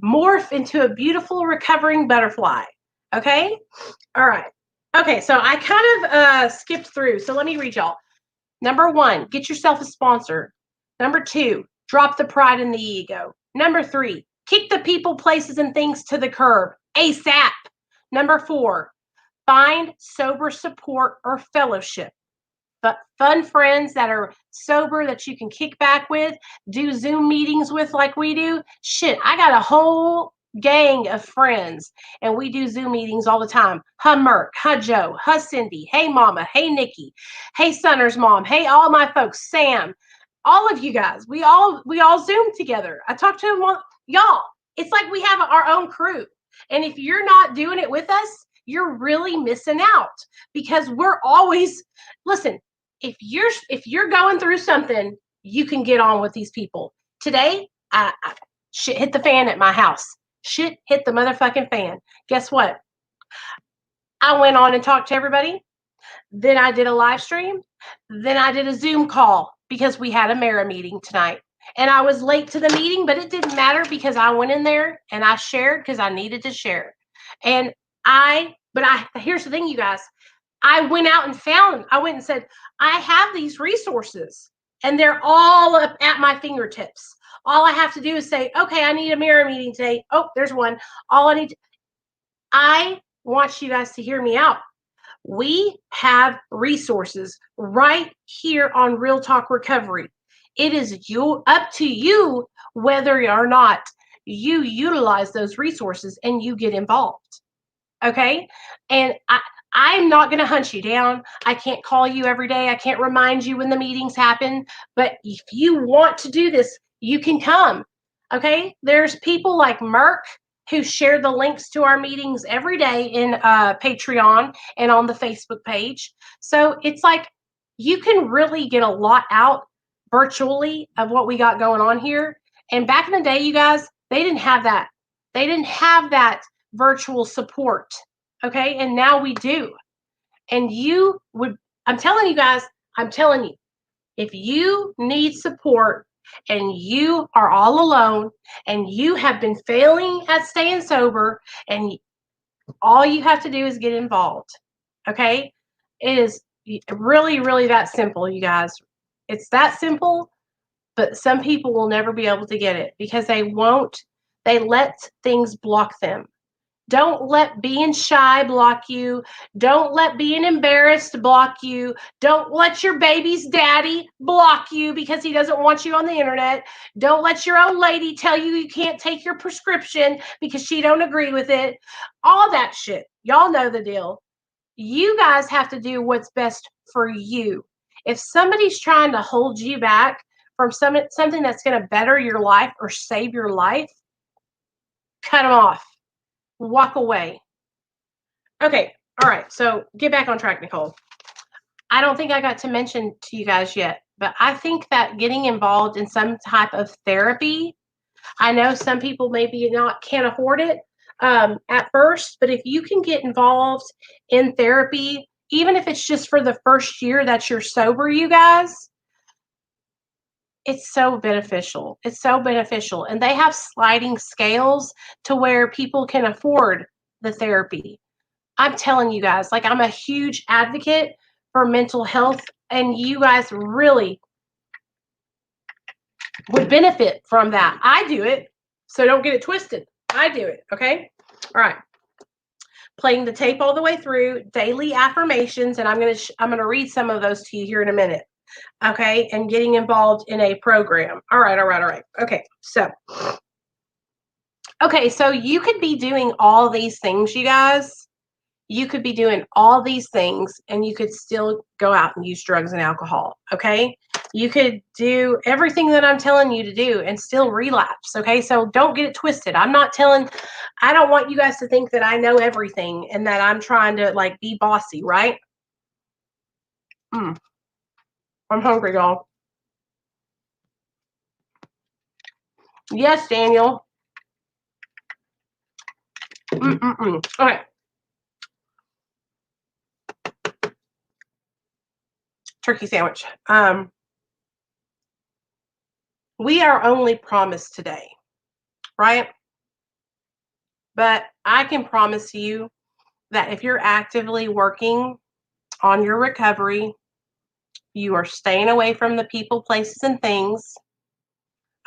morph into a beautiful recovering butterfly. Okay. All right. Okay. So I kind of skipped through. So let me read y'all. Number 1, get yourself a sponsor. Number 2, drop the pride and the ego. Number 3, kick the people, places, and things to the curb ASAP. Number 4, find sober support or fellowship. But fun friends that are sober that you can kick back with, do Zoom meetings with like we do. Shit, I got a whole gang of friends and we do Zoom meetings all the time. Huh Merk, huh Joe, huh Cindy, hey Mama, hey Nikki, hey Sunner's mom, hey all my folks, Sam, all of you guys. We all Zoom together. I talk to them y'all. It's like we have our own crew. And if you're not doing it with us, you're really missing out because we're always listen. If you're going through something, you can get on with these people. Today, shit hit the fan at my house. Shit hit the motherfucking fan. Guess what? I went on and talked to everybody. Then I did a live stream. Then I did a Zoom call because we had a Mara meeting tonight. And I was late to the meeting, but it didn't matter because I went in there and I shared because I needed to share. And here's the thing, you guys. I went and said, I have these resources and they're all up at my fingertips. All I have to do is say, okay, I need a mirror meeting today. Oh, there's one. I want you guys to hear me out. We have resources right here on Real Talk Recovery. It is up to you whether or not you utilize those resources and you get involved. Okay? And I'm not going to hunt you down. I can't call you every day. I can't remind you when the meetings happen. But if you want to do this, you can come. Okay? There's people like Merck who share the links to our meetings every day in Patreon and on the Facebook page. So it's like you can really get a lot out virtually of what we got going on here. And back in the day, you guys, they didn't have that. They didn't have that virtual support. Okay. And now we do. And I'm telling you guys, if you need support and you are all alone and you have been failing at staying sober and all you have to do is get involved. Okay. It is really, really that simple, you guys. It's that simple, but some people will never be able to get it because they let things block them. Don't let being shy block you. Don't let being embarrassed block you. Don't let your baby's daddy block you because he doesn't want you on the internet. Don't let your old lady tell you can't take your prescription because she don't agree with it. All that shit. Y'all know the deal. You guys have to do what's best for you. If somebody's trying to hold you back from something that's going to better your life or save your life, cut them off. Walk away. Okay. All right. So get back on track, Nicole. I don't think I got to mention to you guys yet, but I think that getting involved in some type of therapy, I know some people maybe can't afford it at first, but if you can get involved in therapy, even if it's just for the first year that you're sober, you guys, it's so beneficial. It's so beneficial. And they have sliding scales to where people can afford the therapy. I'm telling you guys, like I'm a huge advocate for mental health and you guys really would benefit from that. I do it. So don't get it twisted. I do it. Okay. All right. Playing the tape all the way through, daily affirmations. And I'm going to read some of those to you here in a minute. Okay. And getting involved in a program. All right. Okay. So you could be doing all these things, you guys. You could be doing all these things and you could still go out and use drugs and alcohol. Okay. You could do everything that I'm telling you to do and still relapse. Okay. So don't get it twisted. I don't want you guys to think that I know everything and that I'm trying to like be bossy, right? I'm hungry, y'all. Yes, Daniel. Okay. Turkey sandwich. We are only promised today, right? But I can promise you that if you're actively working on your recovery, you are staying away from the people, places, and things.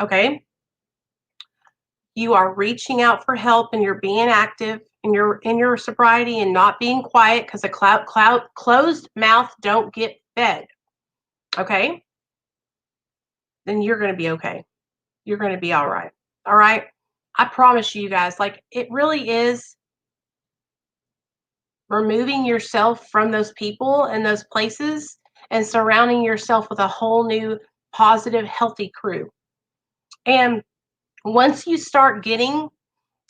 Okay. You are reaching out for help and you're being active in your sobriety and not being quiet because a closed mouth don't get fed. Okay. Then you're going to be okay. You're going to be all right. All right. I promise you guys, like it really is removing yourself from those people and those places and surrounding yourself with a whole new positive, healthy crew. And once you start getting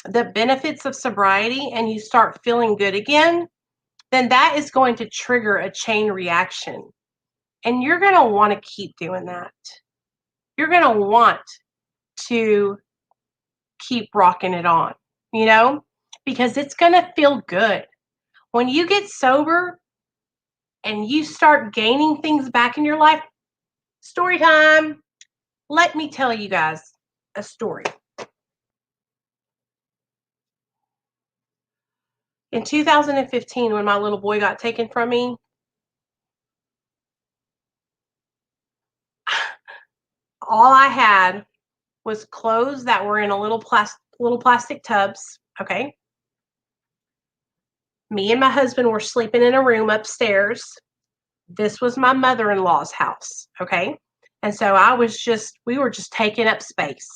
the benefits of sobriety and you start feeling good again, then that is going to trigger a chain reaction. And you're going to want to keep doing that. You're going to want to keep rocking it on, because it's going to feel good. When you get sober and you start gaining things back in your life, story time. Let me tell you guys a story. In 2015, when my little boy got taken from me, all I had was clothes that were in a little plastic tubs. Okay. Me and my husband were sleeping in a room upstairs. This was my mother-in-law's house. Okay. And so we were just taking up space.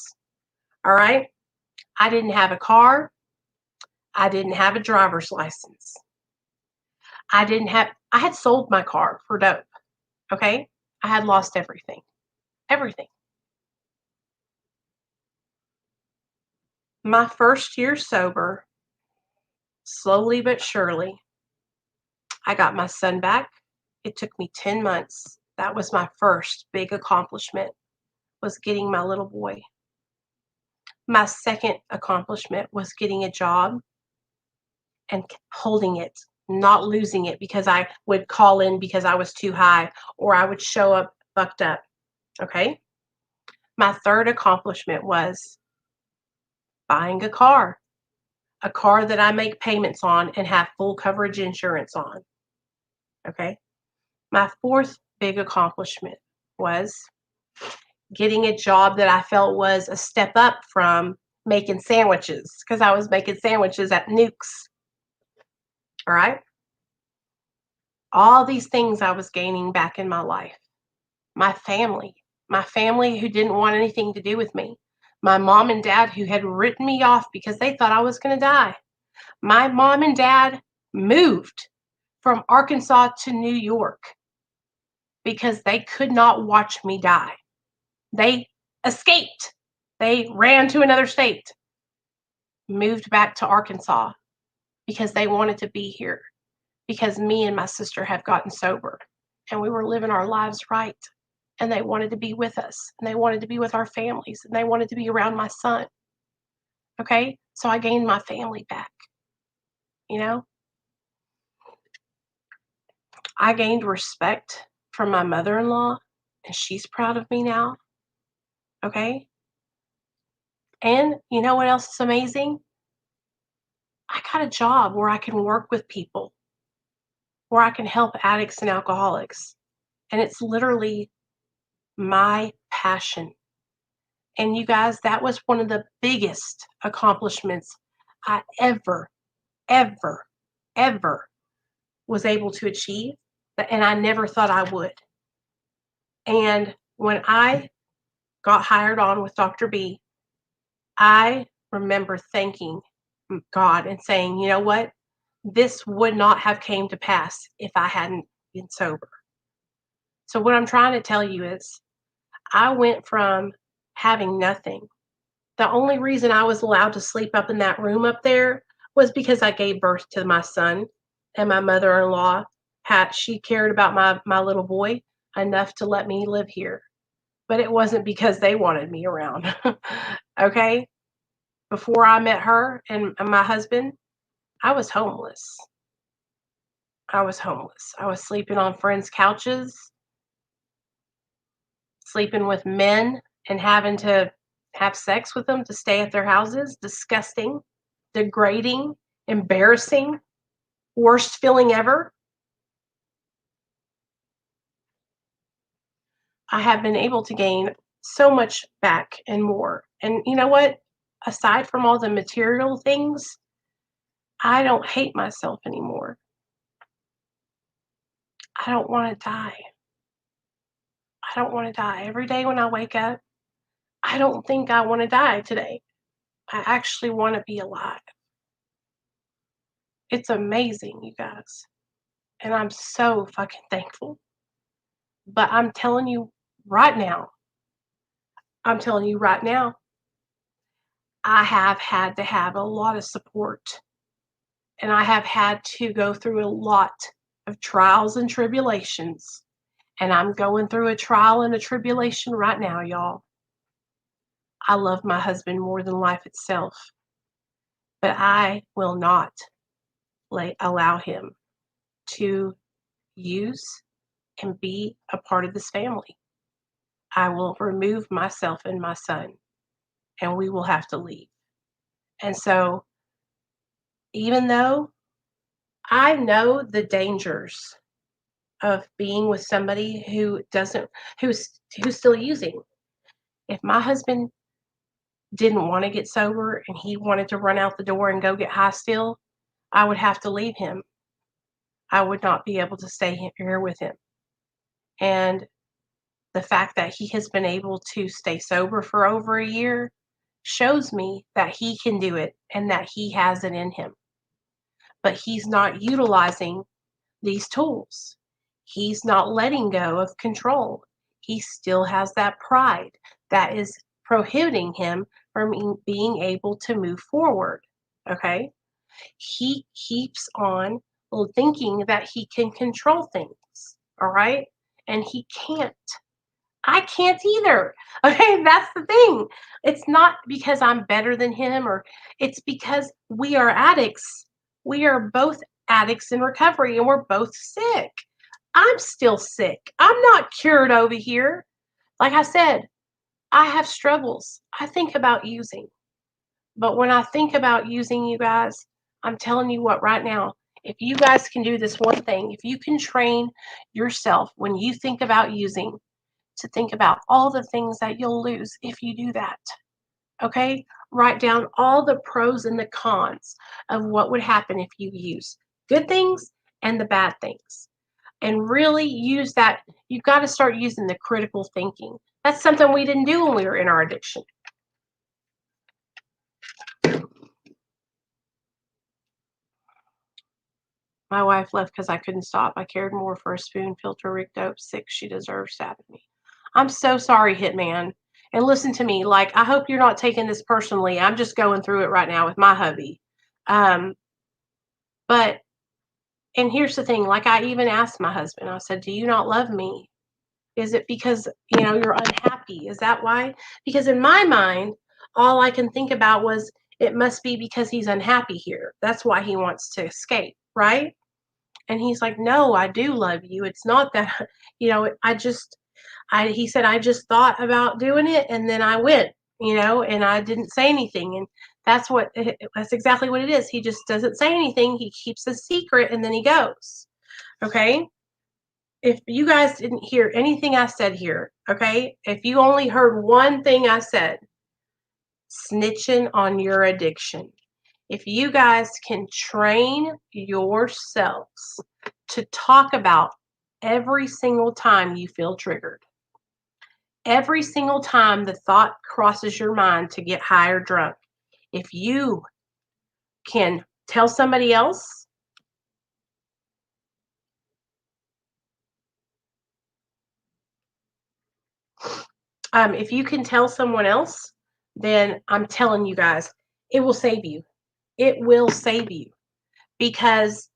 All right. I didn't have a car. I didn't have a driver's license. I had sold my car for dope. Okay. I had lost everything. Everything. My first year sober, slowly but surely, I got my son back. It took me 10 months. That was my first big accomplishment, was getting my little boy. My second accomplishment was getting a job and holding it, not losing it because I would call in because I was too high or I would show up fucked up. Okay. My third accomplishment was buying a car that I make payments on and have full coverage insurance on. Okay. My fourth big accomplishment was getting a job that I felt was a step up from making sandwiches, because I was making sandwiches at Nukes. All right. All these things I was gaining back in my life. My family who didn't want anything to do with me. My mom and dad who had written me off because they thought I was going to die. My mom and dad moved from Arkansas to New York because they could not watch me die. They escaped. They ran to another state, moved back to Arkansas because they wanted to be here, because me and my sister have gotten sober and we were living our lives right. And they wanted to be with us and they wanted to be with our families and they wanted to be around my son. Okay. So I gained my family back. I gained respect from my mother-in-law and she's proud of me now. Okay. And you know what else is amazing? I got a job where I can work with people, where I can help addicts and alcoholics. And it's literally my passion. And you guys, that was one of the biggest accomplishments I ever was able to achieve. And I never thought I would. And when I got hired on with Dr. B, I remember thanking God and saying, you know what? This would not have came to pass if I hadn't been sober. So what I'm trying to tell you is I went from having nothing. The only reason I was allowed to sleep up in that room up there was because I gave birth to my son, and my mother-in-law she cared about my little boy enough to let me live here. But it wasn't because they wanted me around. Okay? Before I met her and my husband, I was homeless. I was homeless. I was sleeping on friends' couches, sleeping with men and having to have sex with them to stay at their houses. Disgusting, degrading, embarrassing, worst feeling ever. I have been able to gain so much back and more. And you know what? Aside from all the material things, I don't hate myself anymore. I don't want to die. I don't want to die. Every day when I wake up, I don't think I want to die today. I actually want to be alive. It's amazing, you guys. And I'm so fucking thankful. But I'm telling you right now, I have had to have a lot of support. And I have had to go through a lot of trials and tribulations. And I'm going through a trial and a tribulation right now, y'all. I love my husband more than life itself. But I will not allow him to use and be a part of this family. I will remove myself and my son, and we will have to leave. And so, even though I know the dangers of being with somebody who's still using. If my husband didn't want to get sober and he wanted to run out the door and go get high still, I would have to leave him. I would not be able to stay here with him. And the fact that he has been able to stay sober for over a year shows me that he can do it and that he has it in him. But he's not utilizing these tools. He's not letting go of control. He still has that pride that is prohibiting him from being able to move forward. Okay? He keeps on thinking that he can control things. All right? And he can't. I can't either. Okay, that's the thing. It's not because I'm better than him, or it's because we are addicts. We are both addicts in recovery and we're both sick. I'm still sick. I'm not cured over here. Like I said, I have struggles. I think about using. But when I think about using, you guys, I'm telling you what right now, if you guys can do this one thing, if you can train yourself when you think about using, to think about all the things that you'll lose if you do that. Okay? Write down all the pros and the cons of what would happen if you use good things and the bad things. And really use that. You've got to start using the critical thinking. That's something we didn't do when we were in our addiction. My wife left because I couldn't stop. I cared more for a spoon, filter, rigged dope, sick. She deserves stabbing me. I'm so sorry, Hitman. And listen to me. Like, I hope you're not taking this personally. I'm just going through it right now with my hubby. But, and here's the thing. Like, I even asked my husband, I said, do you not love me? Is it because, you're unhappy? Is that why? Because in my mind, all I can think about was it must be because he's unhappy here. That's why he wants to escape, right? And he's like, no, I do love you. It's not that, he said, I just thought about doing it and then I went, and I didn't say anything. And that's exactly what it is. He just doesn't say anything. He keeps a secret and then he goes. Okay. If you guys didn't hear anything I said here, okay, if you only heard one thing I said, snitching on your addiction. If you guys can train yourselves to talk about every single time you feel triggered, every single time the thought crosses your mind to get high or drunk, if you can tell somebody else, If you can tell someone else, then I'm telling you guys, it will save you. It will save you, because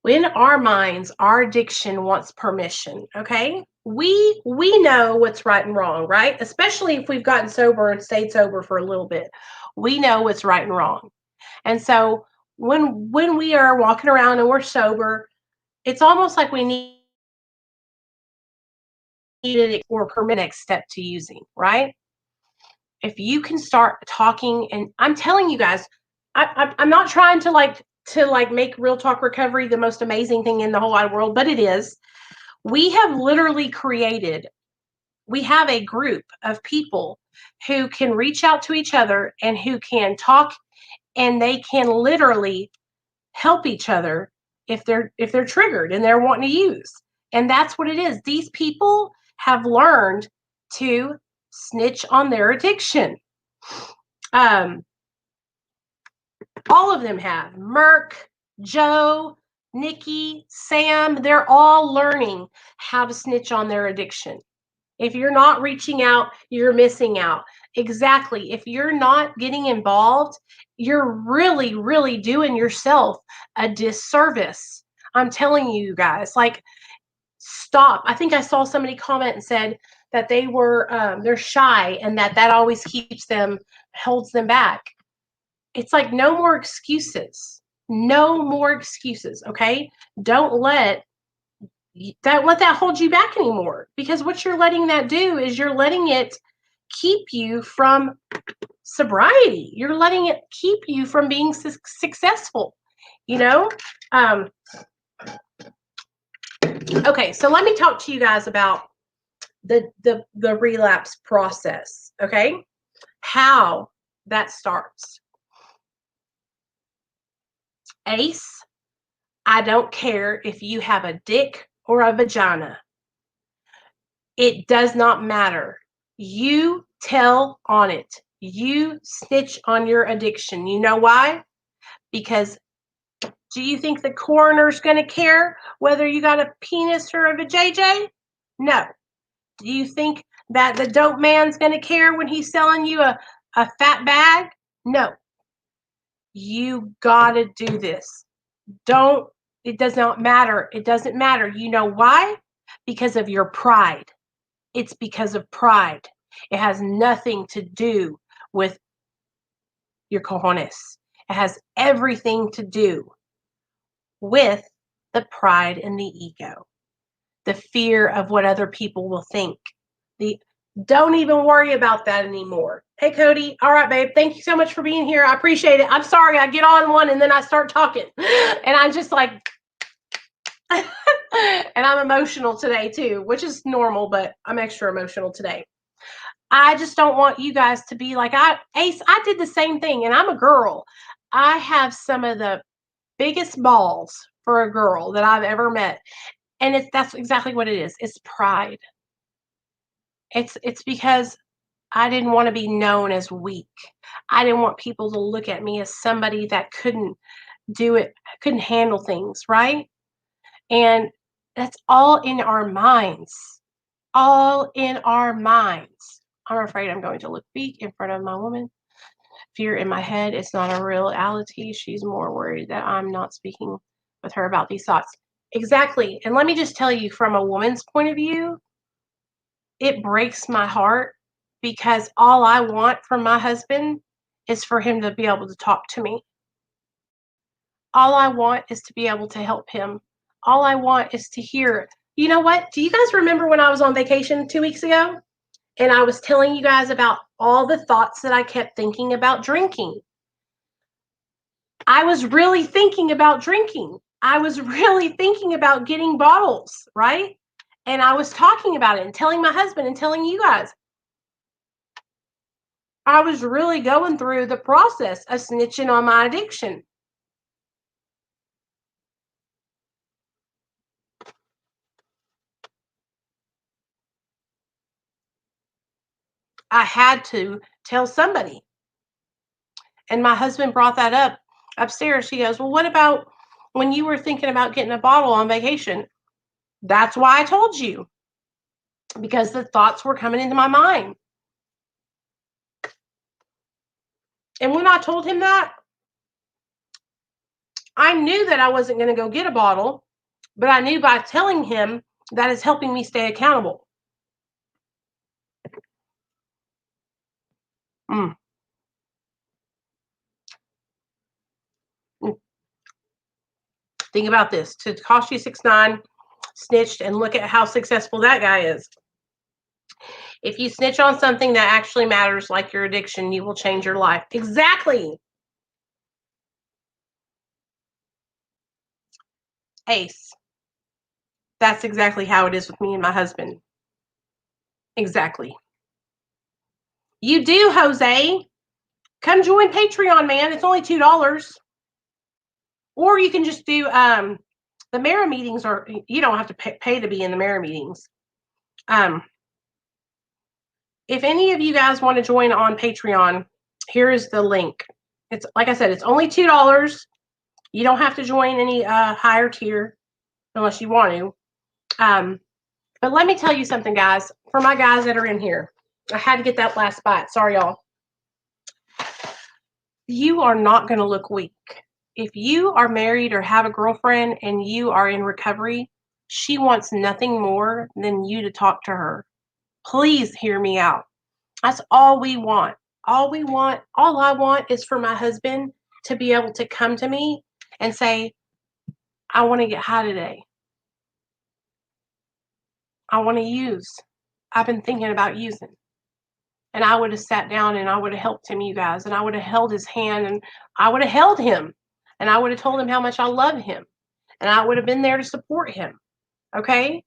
in our minds, our addiction wants permission. Okay, we know what's right and wrong, right? Especially if we've gotten sober and stayed sober for a little bit, we know what's right and wrong. And so when we are walking around and we're sober, it's almost like we need it or permit next step to using, right? If you can start talking, and I'm telling you guys, I'm not trying to make Real Talk Recovery the most amazing thing in the whole wide world, but it is. We have literally created, we have a group of people who can reach out to each other and who can talk, and they can literally help each other if they're triggered and they're wanting to use. And that's what it is. These people have learned to snitch on their addiction. All of them have. Merk, Joe, Nikki, Sam, they're all learning how to snitch on their addiction. If you're not reaching out, you're missing out. Exactly. If you're not getting involved, you're really, really doing yourself a disservice. I'm telling you guys, like, stop. I think I saw somebody comment and said that they're shy, and that always holds them back. It's like, no more excuses. No more excuses. Okay. Don't let that hold you back anymore, because what you're letting that do is you're letting it keep you from sobriety. You're letting it keep you from being successful, you know? Okay, so let me talk to you guys about the relapse process, okay? How that starts. Ace, I don't care if you have a dick or a vagina. It does not matter. You tell on it. You snitch on your addiction. You know why? Because do you think the coroner's going to care whether you got a penis or a vajayjay? No. Do you think that the dope man's going to care when he's selling you a fat bag? No. You got to do this. It does not matter. It doesn't matter. You know why? Because of your pride. It's because of pride. It has nothing to do with your cojones. It has everything to do with the pride and the ego, the fear of what other people will think. Don't even worry about that anymore. Hey, Cody. All right, babe. Thank you so much for being here. I appreciate it. I'm sorry I get on one and then I start talking. And I'm just like, and I'm emotional today too, which is normal, but I'm extra emotional today. I just don't want you guys to be like, Ace, I did the same thing, and I'm a girl. I have some of the biggest balls for a girl that I've ever met. And that's exactly what it is. It's pride. It's because I didn't want to be known as weak. I didn't want people to look at me as somebody that couldn't do it, couldn't handle things, right? And that's all in our minds. All in our minds. I'm afraid I'm going to look weak in front of my woman. Fear in my head. It's not a reality. She's more worried that I'm not speaking with her about these thoughts. Exactly. And let me just tell you, from a woman's point of view, it breaks my heart, because all I want from my husband is for him to be able to talk to me. All I want is to be able to help him. All I want is to hear. You know what? Do you guys remember when I was on vacation 2 weeks ago? And I was telling you guys about all the thoughts that I kept thinking about drinking. I was really thinking about drinking. I was really thinking about getting bottles, right? And I was talking about it and telling my husband and telling you guys. I was really going through the process of snitching on my addiction. I had to tell somebody. And my husband brought that up upstairs. He goes, well, what about when you were thinking about getting a bottle on vacation? That's why I told you. because the thoughts were coming into my mind. And when I told him that, I knew that I wasn't going to go get a bottle, but I knew by telling him that is helping me stay accountable. Think about this. To cost you $6.9, snitched, and look at how successful that guy is. If you snitch on something that actually matters, like your addiction, you will change your life. Exactly. Ace. That's exactly how it is with me and my husband. Exactly. You do, Jose. Come join Patreon, man. It's only $2. Or you can just do the Mara meetings, or you don't have to pay to be in the Mara meetings. If any of you guys want to join on Patreon, here is the link. It's like I said, it's only $2. You don't have to join any higher tier unless you want to. But let me tell you something, guys. For my guys that are in here, I had to get that last bite. Sorry, y'all. You are not going to look weak. If you are married or have a girlfriend and you are in recovery, she wants nothing more than you to talk to her. Please hear me out. That's all we want. All I want is for my husband to be able to come to me and say, I want to get high today. I want to use. I've been thinking about using. And I would have sat down and I would have helped him, you guys. And I would have held his hand and I would have held him. And I would have told him how much I love him. And I would have been there to support him. Okay?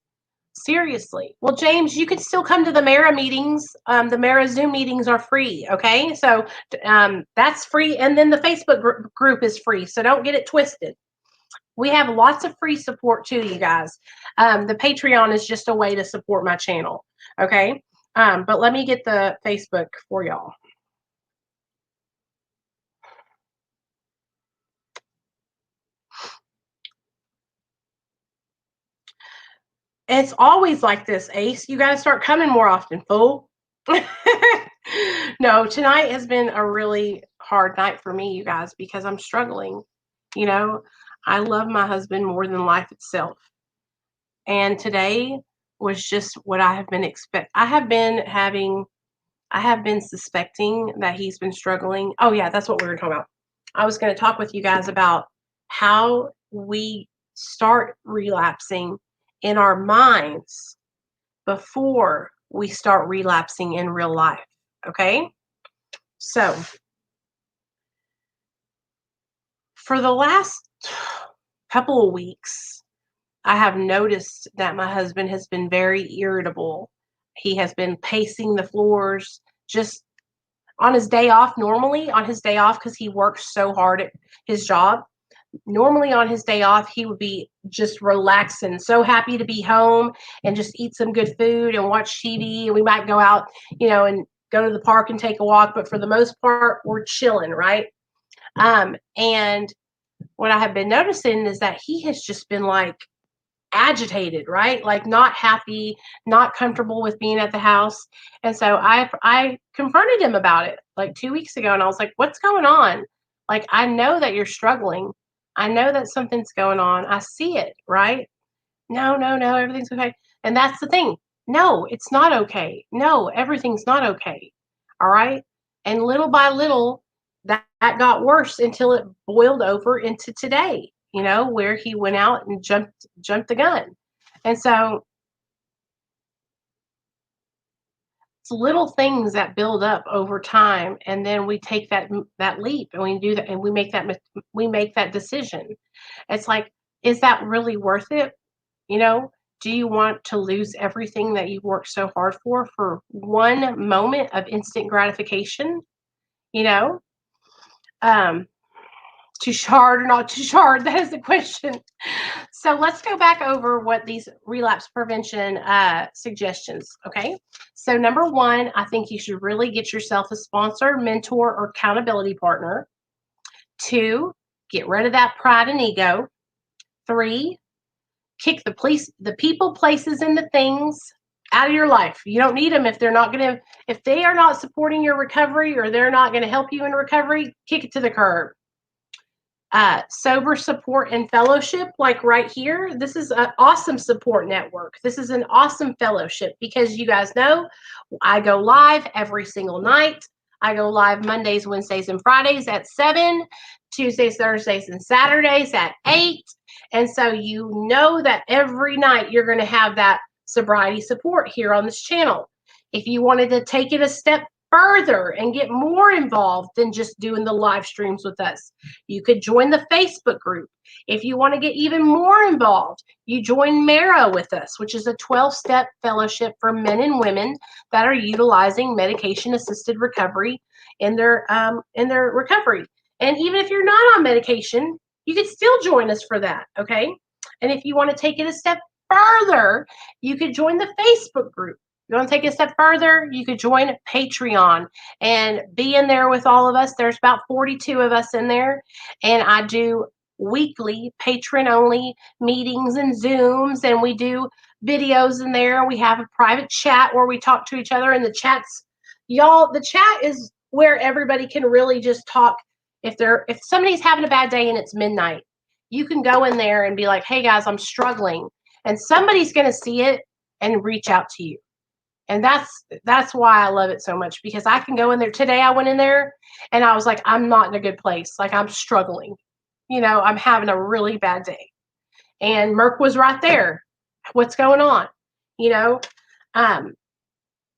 Seriously. Well, James, you can still come to the Mara meetings. The Mara Zoom meetings are free. Okay? So that's free. And then the Facebook group is free. So don't get it twisted. We have lots of free support too, you guys. The Patreon is just a way to support my channel. Okay? But let me get the Facebook for y'all. It's always like this, Ace. You got to start coming more often, fool. No, tonight has been a really hard night for me, you guys, because I'm struggling. You know, I love my husband more than life itself. And today was just what I have been I have been suspecting that he's been struggling. Oh yeah, that's what we were talking about. I was going to talk with you guys about how we start relapsing in our minds before we start relapsing in real life. Okay? So, for the last couple of weeks, I have noticed that my husband has been very irritable. He has been pacing the floors just on his day off. Normally, on his day off, because he works so hard at his job, normally on his day off, he would be just relaxing, so happy to be home and just eat some good food and watch TV. And we might go out, and go to the park and take a walk. But for the most part, we're chilling, right? And what I have been noticing is that he has just been like agitated, right? Like not happy, not comfortable with being at the house. And so I confronted him about it like 2 weeks ago, and I was like, what's going on? Like, I know that you're struggling. I know that something's going on. I see it, right? No, everything's okay. And that's the thing. No, it's not okay. No, everything's not okay. All right. And little by little, that got worse until it boiled over into today, where he went out and jumped the gun. And so it's little things that build up over time, and then we take that leap, and we do that, and we make that decision. It's like, is that really worth it? Do you want to lose everything that you've worked so hard for one moment of instant gratification? Too hard or not too hard? That is the question. So let's go back over what these relapse prevention suggestions. Okay. So number one, I think you should really get yourself a sponsor, mentor, or accountability partner. 2, get rid of that pride and ego. 3, kick the people, places, and the things out of your life. You don't need them if they're not going to, if they are not supporting your recovery or they're not going to help you in recovery, kick it to the curb. Sober support and fellowship, like right here, this is an awesome support network. This is an awesome fellowship because you guys know I go live every single night. I go live Mondays, Wednesdays, and Fridays at 7, Tuesdays, Thursdays, and Saturdays at 8. And so you know that every night you're going to have that sobriety support here on this channel. If you wanted to take it a step further and get more involved than just doing the live streams with us, you could join the Facebook group. If you want to get even more involved, you join Marrow with us, which is a 12-step fellowship for men and women that are utilizing medication-assisted recovery in their recovery. And even if you're not on medication, you could still join us for that, okay? And if you want to take it a step further, you could join the Facebook group. You want to take it a step further, you could join Patreon and be in there with all of us. There's about 42 of us in there, and I do weekly patron-only meetings and Zooms, and we do videos in there. We have a private chat where we talk to each other, and the chats, y'all, the chat is where everybody can really just talk. If somebody's having a bad day and it's midnight, you can go in there and be like, hey guys, I'm struggling, and somebody's going to see it and reach out to you. And that's why I love it so much, because I can go in there. Today I went in there and I was like, I'm not in a good place. Like, I'm struggling. I'm having a really bad day. And Merck was right there. What's going on?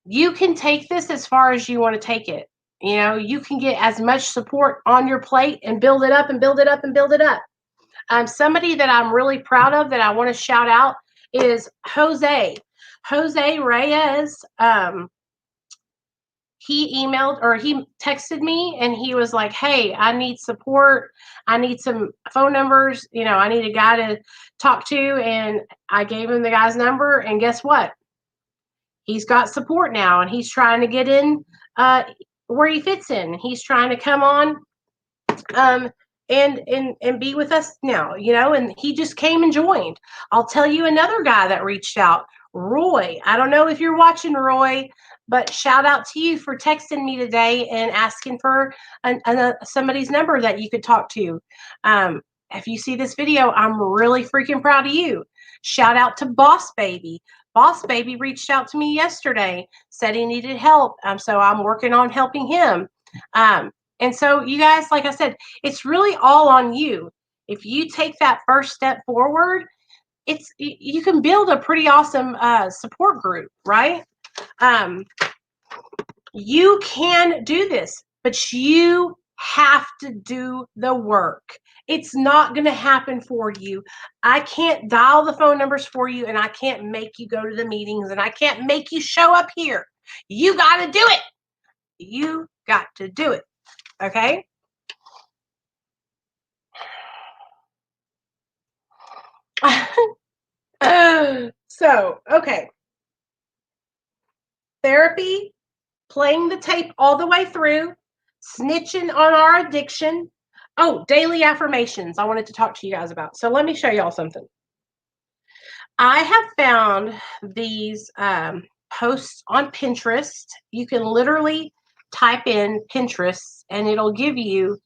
You can take this as far as you want to take it. You can get as much support on your plate and build it up and build it up and build it up. Somebody that I'm really proud of that I want to shout out is Jose Reyes. He emailed or he texted me and he was like, hey, I need support. I need some phone numbers. I need a guy to talk to. And I gave him the guy's number. And guess what? He's got support now, and he's trying to get in where he fits in. He's trying to come on and be with us now, and he just came and joined. I'll tell you another guy that reached out, Roy. I don't know if you're watching, Roy, but shout out to you for texting me today and asking for somebody's number that you could talk to. If you see this video, I'm really freaking proud of you. Shout out to Boss Baby. Boss Baby reached out to me yesterday, said he needed help. So I'm working on helping him. And so you guys, like I said, it's really all on you. If you take that first step forward, you can build a pretty awesome support group, right? You can do this, but you have to do the work. It's not going to happen for you. I can't dial the phone numbers for you, and I can't make you go to the meetings, and I can't make you show up here. You got to do it. You got to do it. Okay? Okay. Therapy, playing the tape all the way through, snitching on our addiction. Oh, daily affirmations I wanted to talk to you guys about. So let me show y'all something. I have found these posts on Pinterest. You can literally type in Pinterest and it'll give you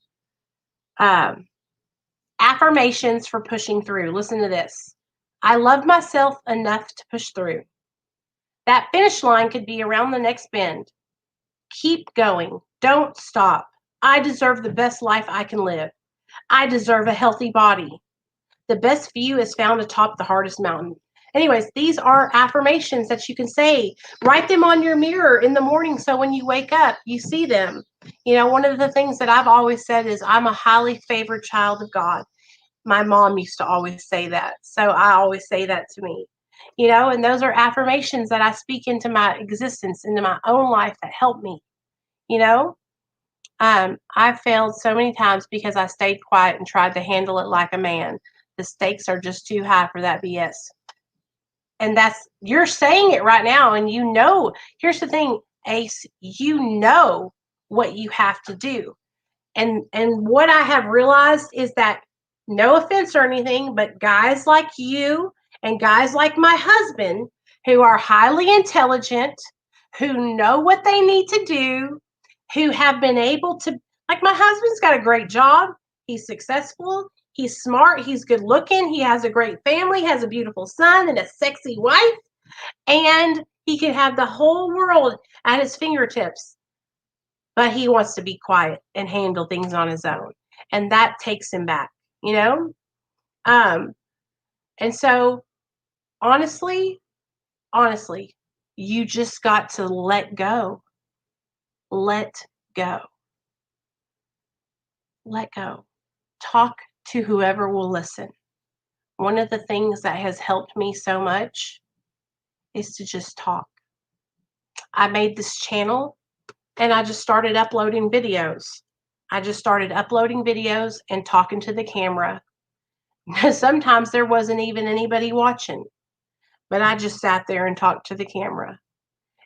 affirmations for pushing through. Listen to this. I love myself enough to push through. That finish line could be around the next bend. Keep going. Don't stop. I deserve the best life I can live. I deserve a healthy body. The best view is found atop the hardest mountain. Anyways, these are affirmations that you can say. Write them on your mirror in the morning so when you wake up, you see them. One of the things that I've always said is I'm a highly favored child of God. My mom used to always say that. So I always say that to me. And those are affirmations that I speak into my existence, into my own life that help me. I failed so many times because I stayed quiet and tried to handle it like a man. The stakes are just too high for that BS. And you're saying it right now. And here's the thing, Ace, what you have to do. And what I have realized is that, no offense or anything, but guys like you and guys like my husband who are highly intelligent, who know what they need to do, who have been able to, like my husband's got a great job. He's successful. He's smart. He's good looking. He has a great family, has a beautiful son and a sexy wife. And he could have the whole world at his fingertips. But he wants to be quiet and handle things on his own. And that takes him back, you know? And so honestly, you just got to let go. Let go. Let go. Talk to whoever will listen. One of the things that has helped me so much is to just talk. I made this channel and I just started uploading videos. And talking to the camera. Sometimes there wasn't even anybody watching, but I just sat there and talked to the camera.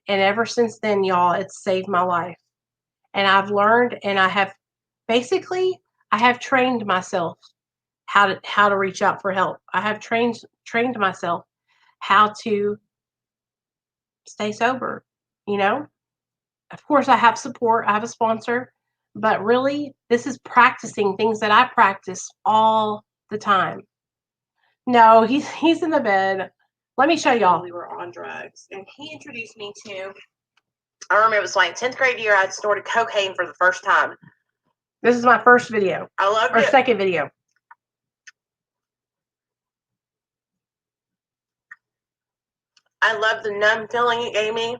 And ever since then, y'all, it's saved my life. And I've learned, and I have trained myself how to reach out for help. I have trained myself how to stay sober, you know? Of course, I have support. I have a sponsor, but really, this is practicing things that I practice all the time. No, he's in the bed. Let me show y'all. We were on drugs, and he introduced me to. I remember it was like 10th grade year. I snorted cocaine for the first time. This is my first video. I loved it. Or second video. I love the numb feeling it gave me.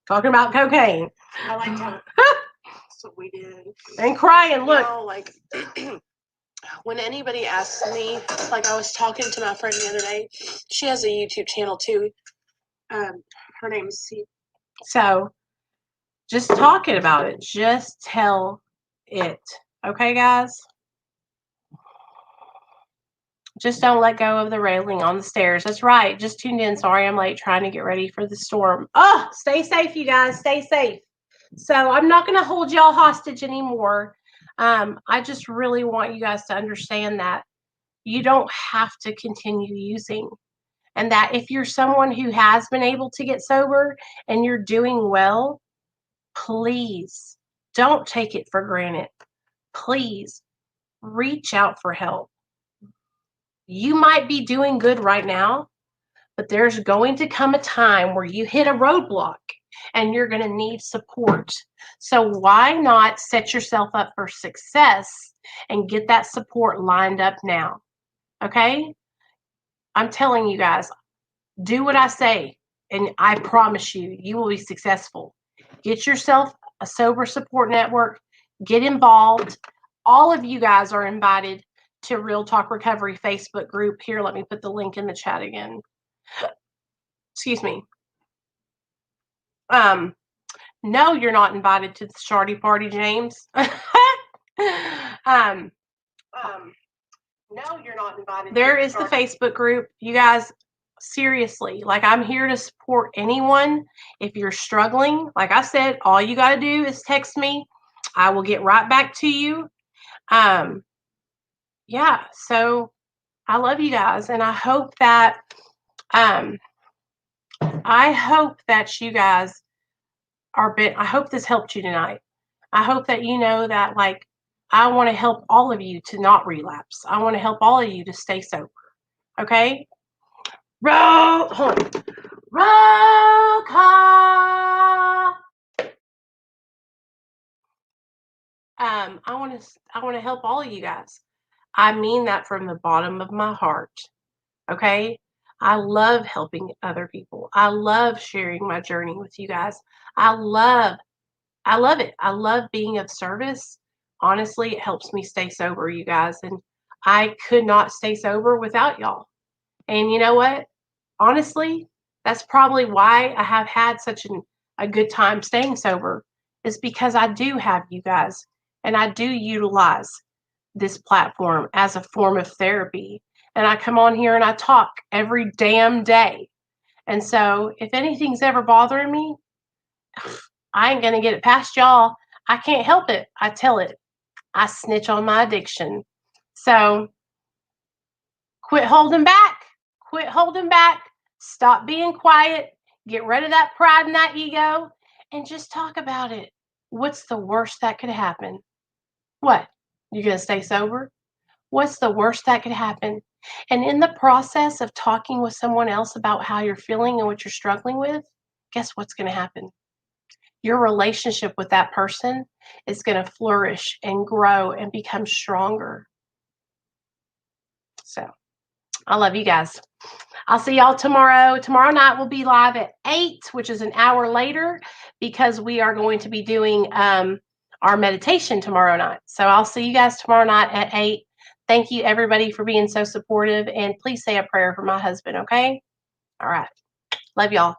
Talking about cocaine. I liked how that's what we did. And crying, look. You know, like when anybody asks me, like I was talking to my friend the other day, she has a YouTube channel too. Her name is C. So just talking about it. Just tell it. Okay, guys? Just don't let go of the railing on the stairs. That's right. Just tuned in. Sorry I'm late, trying to get ready for the storm. Oh, stay safe, you guys. Stay safe. So I'm not going to hold y'all hostage anymore. I just really want you guys to understand that you don't have to continue using. And that if you're someone who has been able to get sober and you're doing well, please don't take it for granted. Please reach out for help. You might be doing good right now, but there's going to come a time where you hit a roadblock and you're going to need support. So why not set yourself up for success and get that support lined up now? Okay? I'm telling you guys, do what I say, and I promise you, you will be successful. Get yourself a sober support network. Get involved. All of you guys are invited to Real Talk Recovery Facebook group. Here, let me put the link in the chat again. Excuse me. No, you're not invited to the Shardy party, James. No, you're not invited. There is the Facebook group. You guys, seriously, like I'm here to support anyone. If you're struggling, like I said, all you got to do is text me. I will get right back to you. Yeah, so I love you guys, and I hope that you guys I hope this helped you tonight. I hope that you know that, like, I want to help all of you to not relapse. I want to help all of you to stay sober. Okay? Roll call. I want to help all of you guys. I mean that from the bottom of my heart. Okay? I love helping other people. I love sharing my journey with you guys. I love it. I love being of service. Honestly, it helps me stay sober, you guys. And I could not stay sober without y'all. And you know what? Honestly, that's probably why I have had such a good time staying sober, is because I do have you guys. And I do utilize this platform as a form of therapy. And I come on here and I talk every damn day. And so if anything's ever bothering me, I ain't going to get it past y'all. I can't help it. I tell it. I snitch on my addiction. So quit holding back. Quit holding back. Stop being quiet. Get rid of that pride and that ego and just talk about it. What's the worst that could happen? What? You going to stay sober? What's the worst that could happen? And in the process of talking with someone else about how you're feeling and what you're struggling with, guess what's going to happen? Your relationship with that person is going to flourish and grow and become stronger. So, I love you guys. I'll see y'all tomorrow. Tomorrow night we'll be live at 8, which is an hour later, because we are going to be doing our meditation tomorrow night. So I'll see you guys tomorrow night at 8. Thank you, everybody, for being so supportive. And please say a prayer for my husband, okay? All right. Love y'all.